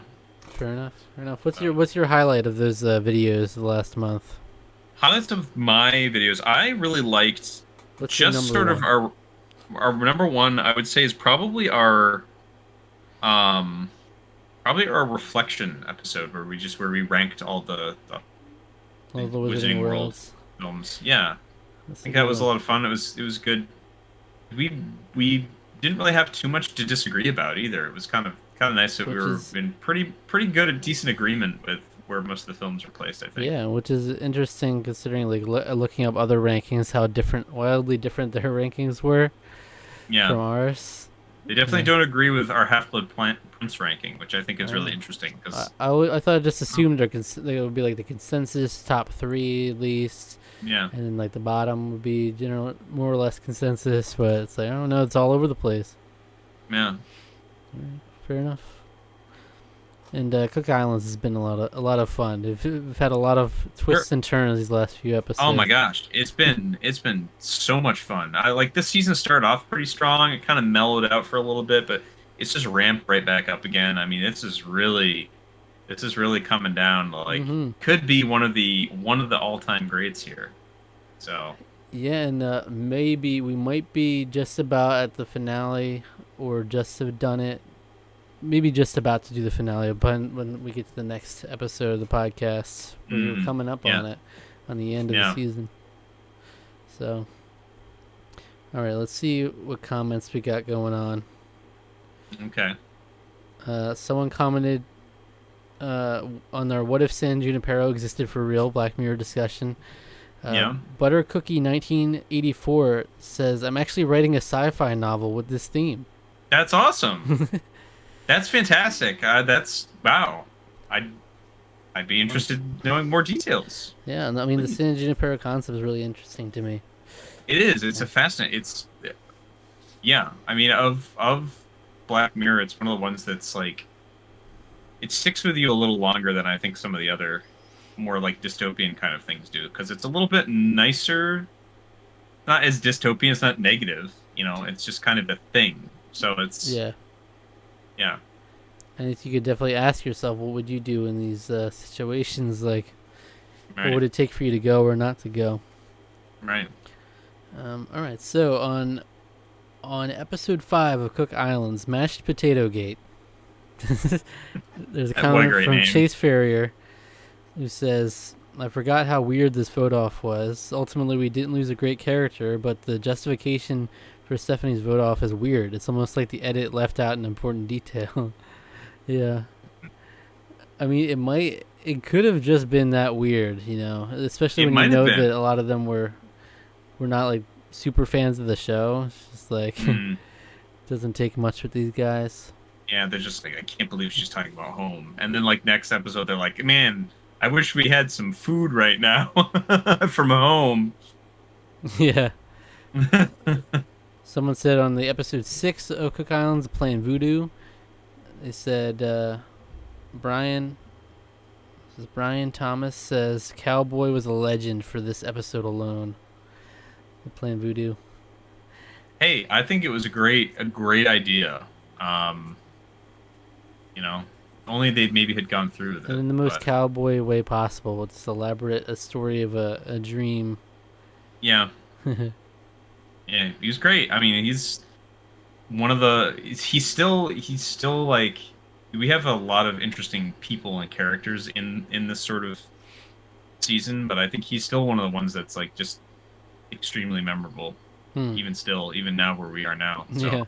Fair enough. What's your highlight of those videos the last month? Highlights of my videos. I really liked just sort of our number one. I would say is probably our reflection episode where we ranked all the Wizarding World films. Yeah, I think that was a lot of fun. It was good. We didn't really have too much to disagree about either. It was kind of nice that we were in pretty good and decent agreement with where most of the films are placed, I think. Yeah, which is interesting considering like looking up other rankings, how wildly different their rankings were from ours. They definitely don't agree with our Half-Blood Prince ranking, which I think is really interesting. Cause I thought I just assumed they would be like the consensus top 3 at least. Yeah. And then like the bottom would be more or less consensus, but it's like I don't know, it's all over the place. Yeah. Fair enough. And Cook Islands has been a lot of fun. We've had a lot of twists and turns these last few episodes. Oh my gosh, it's been so much fun. I like this season started off pretty strong. It kind of mellowed out for a little bit, but it's just ramped right back up again. I mean, this is really coming down. Like could be one of the all-time greats here. So yeah, and maybe we might be just about at the finale, or just have done it. Maybe just about to do the finale, but when we get to the next episode of the podcast, we're coming up on it, on the end of the season. So, all right, let's see what comments we got going on. Okay. Someone commented on their "What if San Junipero existed for real?" Black Mirror discussion. Butter Cookie 1984 says, "I'm actually writing a sci-fi novel with this theme." That's awesome. That's fantastic. That's wow. I'd be interested in knowing more details. Yeah, I mean the San Junipero concept is really interesting to me. It is. It's a fascinating. I mean, of Black Mirror, it's one of the ones that's like it sticks with you a little longer than I think some of the other more like dystopian kind of things do, because it's a little bit nicer. Not as dystopian. It's not negative. It's just kind of a thing. So it's yeah. And you could definitely ask yourself, what would you do in these situations? Like, what would it take for you to go or not to go? Right. All right. So on episode 5 of Cook Islands, Mashed Potato Gate, there's a comment from name. Chase Ferrier who says, "I forgot how weird this vote-off was. Ultimately, we didn't lose a great character, but the justification for Stephanie's vote-off is weird. It's almost like the edit left out an important detail." Yeah. I mean, it could have just been that weird, especially when you know that a lot of them were not like super fans of the show. It's just like doesn't take much with these guys. Yeah, they're just like, I can't believe she's talking about home. And then like next episode they're like, man, I wish we had some food right now from home. Yeah. Someone said on the episode 6 of Cook Islands playing Voodoo, they said Brian Thomas says Cowboy was a legend for this episode alone. They're playing Voodoo. Hey, I think it was a great idea. Only they maybe had gone through with it. And in the most cowboy way possible. It's elaborate a story of a dream. Yeah. Yeah, he was great. I mean, he's one of the. He's still like. We have a lot of interesting people and characters in this sort of season, but I think he's still one of the ones that's like just extremely memorable. Even now where we are now. So. Yeah.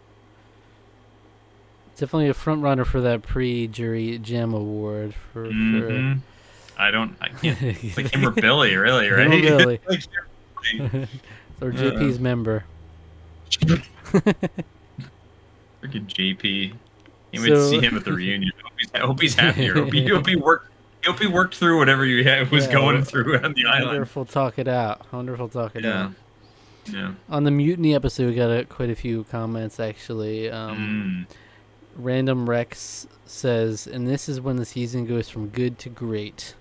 Definitely a front runner for that pre-jury gem award for. I can't like him or Billy, really, right? Him or Billy. Or JP's member. Freaking JP. Can't wait to see him at the reunion. I hope he's happier. Hope he worked through whatever was going through on the island. Wonderful talk it out. Yeah. On the mutiny episode, we got quite a few comments actually. Random Rex says, and this is when the season goes from good to great.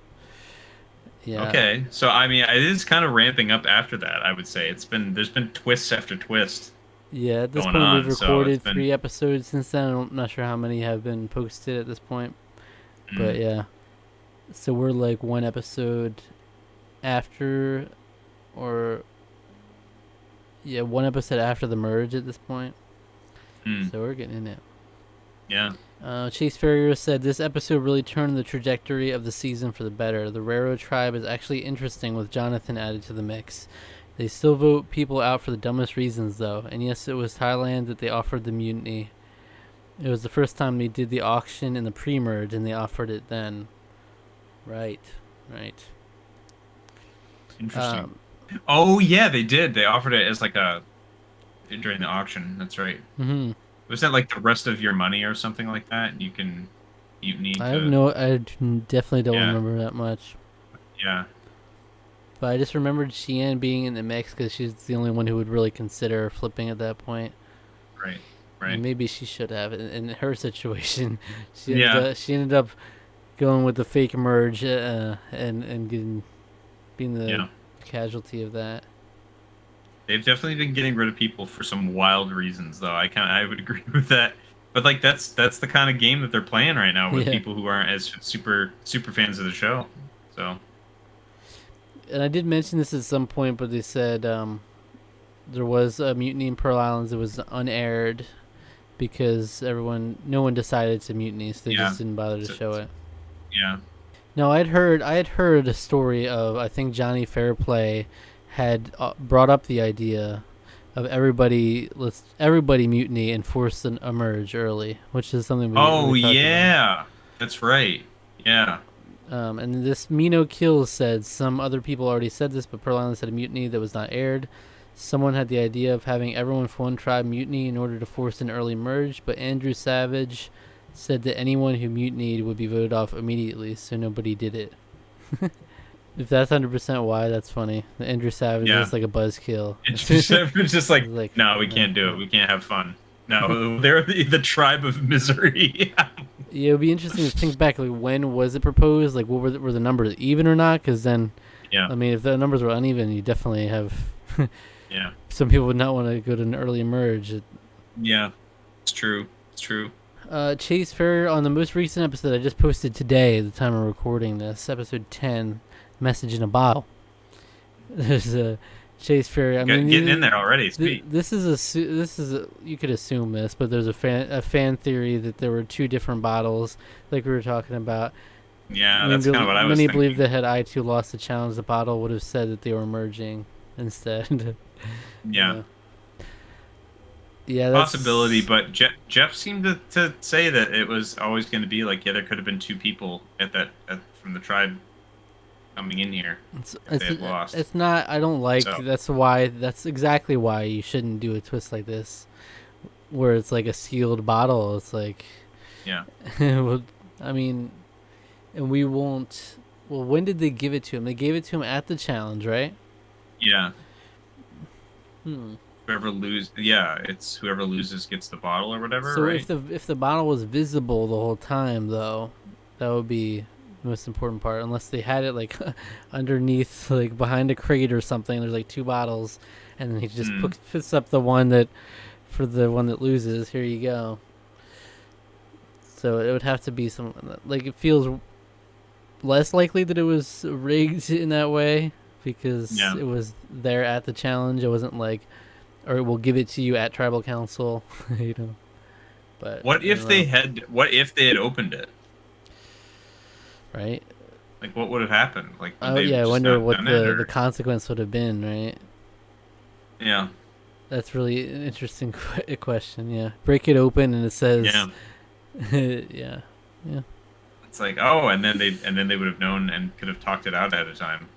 Yeah. Okay, so I mean, it is kind of ramping up after that. I would say there's been twists after twists. Yeah, at this point we've recorded 3 episodes since then. I'm not sure how many have been posted at this point, but yeah. So we're like 1 episode after, 1 episode after the merge at this point. So we're getting in it. Yeah. Chase Ferrier said, this episode really turned the trajectory of the season for the better. The Railroad Tribe is actually interesting with Jonathan added to the mix. They still vote people out for the dumbest reasons, though. And yes, it was Thailand that they offered the mutiny. It was the first time they did the auction in the pre-merge, and they offered it then. Right. Interesting. Oh, yeah, they did. They offered it as like during the auction. That's right. Mm-hmm. Was that like the rest of your money or something like that? You need I definitely don't remember that much. Yeah. But I just remembered Xian being in the mix because she's the only one who would really consider flipping at that point. Right. And maybe she should have. In her situation, she ended up going with the fake merge and being the casualty of that. They've definitely been getting rid of people for some wild reasons, though. I would agree with that. But like that's the kind of game that they're playing right now with people who aren't as super fans of the show. So. And I did mention this at some point, but they said there was a mutiny in Pearl Islands. It was unaired because no one decided to mutiny, so they just didn't bother to show it. Yeah. No, I had heard a story of, I think Johnny Fairplay had brought up the idea of everybody mutiny and force a merge early, which is something we about. That's right. Yeah. And this Mino Kills said some other people already said this, but Pearl Islands had a mutiny that was not aired. Someone had the idea of having everyone from one tribe mutiny in order to force an early merge, but Andrew Savage said that anyone who mutinied would be voted off immediately, so nobody did it. If that's 100% why, that's funny. Andrew Savage is like a buzzkill. It's just like, no, we can't do it. We can't have fun. No, they're the tribe of misery. Yeah, it would be interesting to think back. Like, when was it proposed? Like, what were the numbers even or not? Because then, I mean, if the numbers were uneven, you definitely have. Some people would not want to go to an early merge. Yeah, it's true. Chase Ferrier on the most recent episode I just posted today, at the time of recording this, episode 10, Message in a Bottle. There's a Chase Ferrier. I mean, getting in there already. This is you could assume this, but there's a fan theory that there were 2 different bottles, like we were talking about. Yeah, that's kind of what I was thinking. Many believe that had I2 lost the challenge, the bottle would have said that they were merging instead. Yeah, that's possibility. But Jeff seemed to say that it was always going to be like, there could have been 2 people from the tribe coming in here. They had lost. It's not. I don't like. So. That's exactly why you shouldn't do a twist like this, where it's like a sealed bottle. It's like, well, I mean, and we won't. Well, when did they give it to him? They gave it to him at the challenge, right? Yeah. Whoever it's whoever loses gets the bottle or whatever. So right? if the bottle was visible the whole time, though, that would be the most important part. Unless they had it like underneath, like behind a crate or something. There's like 2 bottles, and then he just puts up the one that loses. Here you go. So it would have to be some, like, it feels less likely that it was rigged in that way because it was there at the challenge. It wasn't like, or we'll give it to you at Tribal Council, you know. But what if they had opened it? Right. Like, what would have happened? Like, I wonder what the consequence would have been, right? Yeah. That's really an interesting question. Yeah. Break it open and it says. Yeah. It's like, oh, and then they would have known and could have talked it out ahead of time.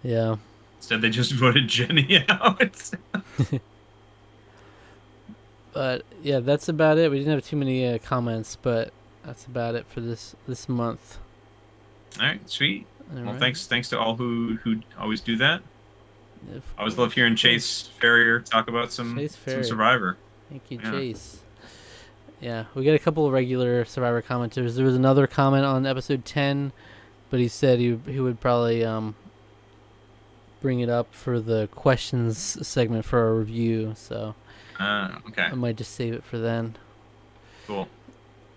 Yeah. Instead, they just voted Jenny out. But yeah, that's about it. We didn't have too many comments, but that's about it for this month. All right, sweet. Well, thanks to all who always do that. I always love hearing Chase Ferrier talk about some Survivor. Thank you, Chase. Yeah, we got a couple of regular Survivor commenters. There was another comment on episode 10, but he said he would probably bring it up for the questions segment for our review. So okay, I might just save it for then. Cool.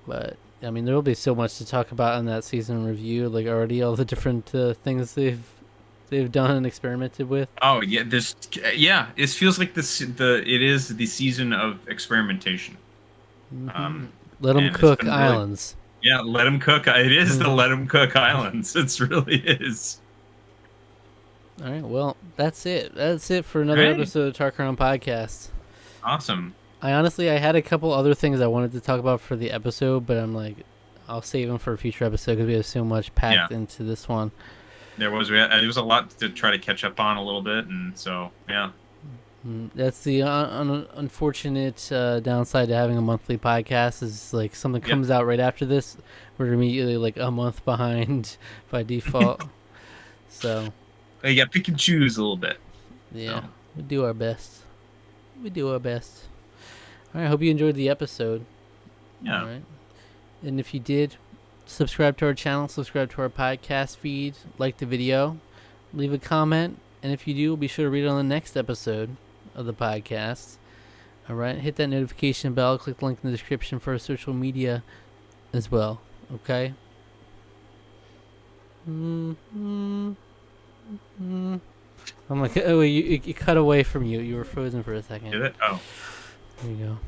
But I mean, there will be so much to talk about in that season review. Like already, all the different things they've done and experimented with. Oh yeah, it feels like it is the season of experimentation. Mm-hmm. Let them cook islands. Yeah, let them cook. It is the let them cook islands. It really is. All right, well, that's it. That's it for another episode of Tarqaron Podcast. Awesome. I had a couple other things I wanted to talk about for the episode, but I'm like, I'll save them for a future episode because we have so much packed into this one. There was a lot to try to catch up on a little bit, and so yeah. That's the unfortunate downside to having a monthly podcast is like something comes out right after this, we're immediately like a month behind by default. So you got to pick and choose a little bit. Yeah, we do our best. All right, I hope you enjoyed the episode. Yeah. All right. And if you did, subscribe to our channel, subscribe to our podcast feed, like the video, leave a comment, and if you do, be sure to read it on the next episode of the podcast. All right, hit that notification bell, click the link in the description for our social media as well. Okay. I'm like, oh, you cut away from you. You were frozen for a second. Did it? Oh. There you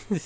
go.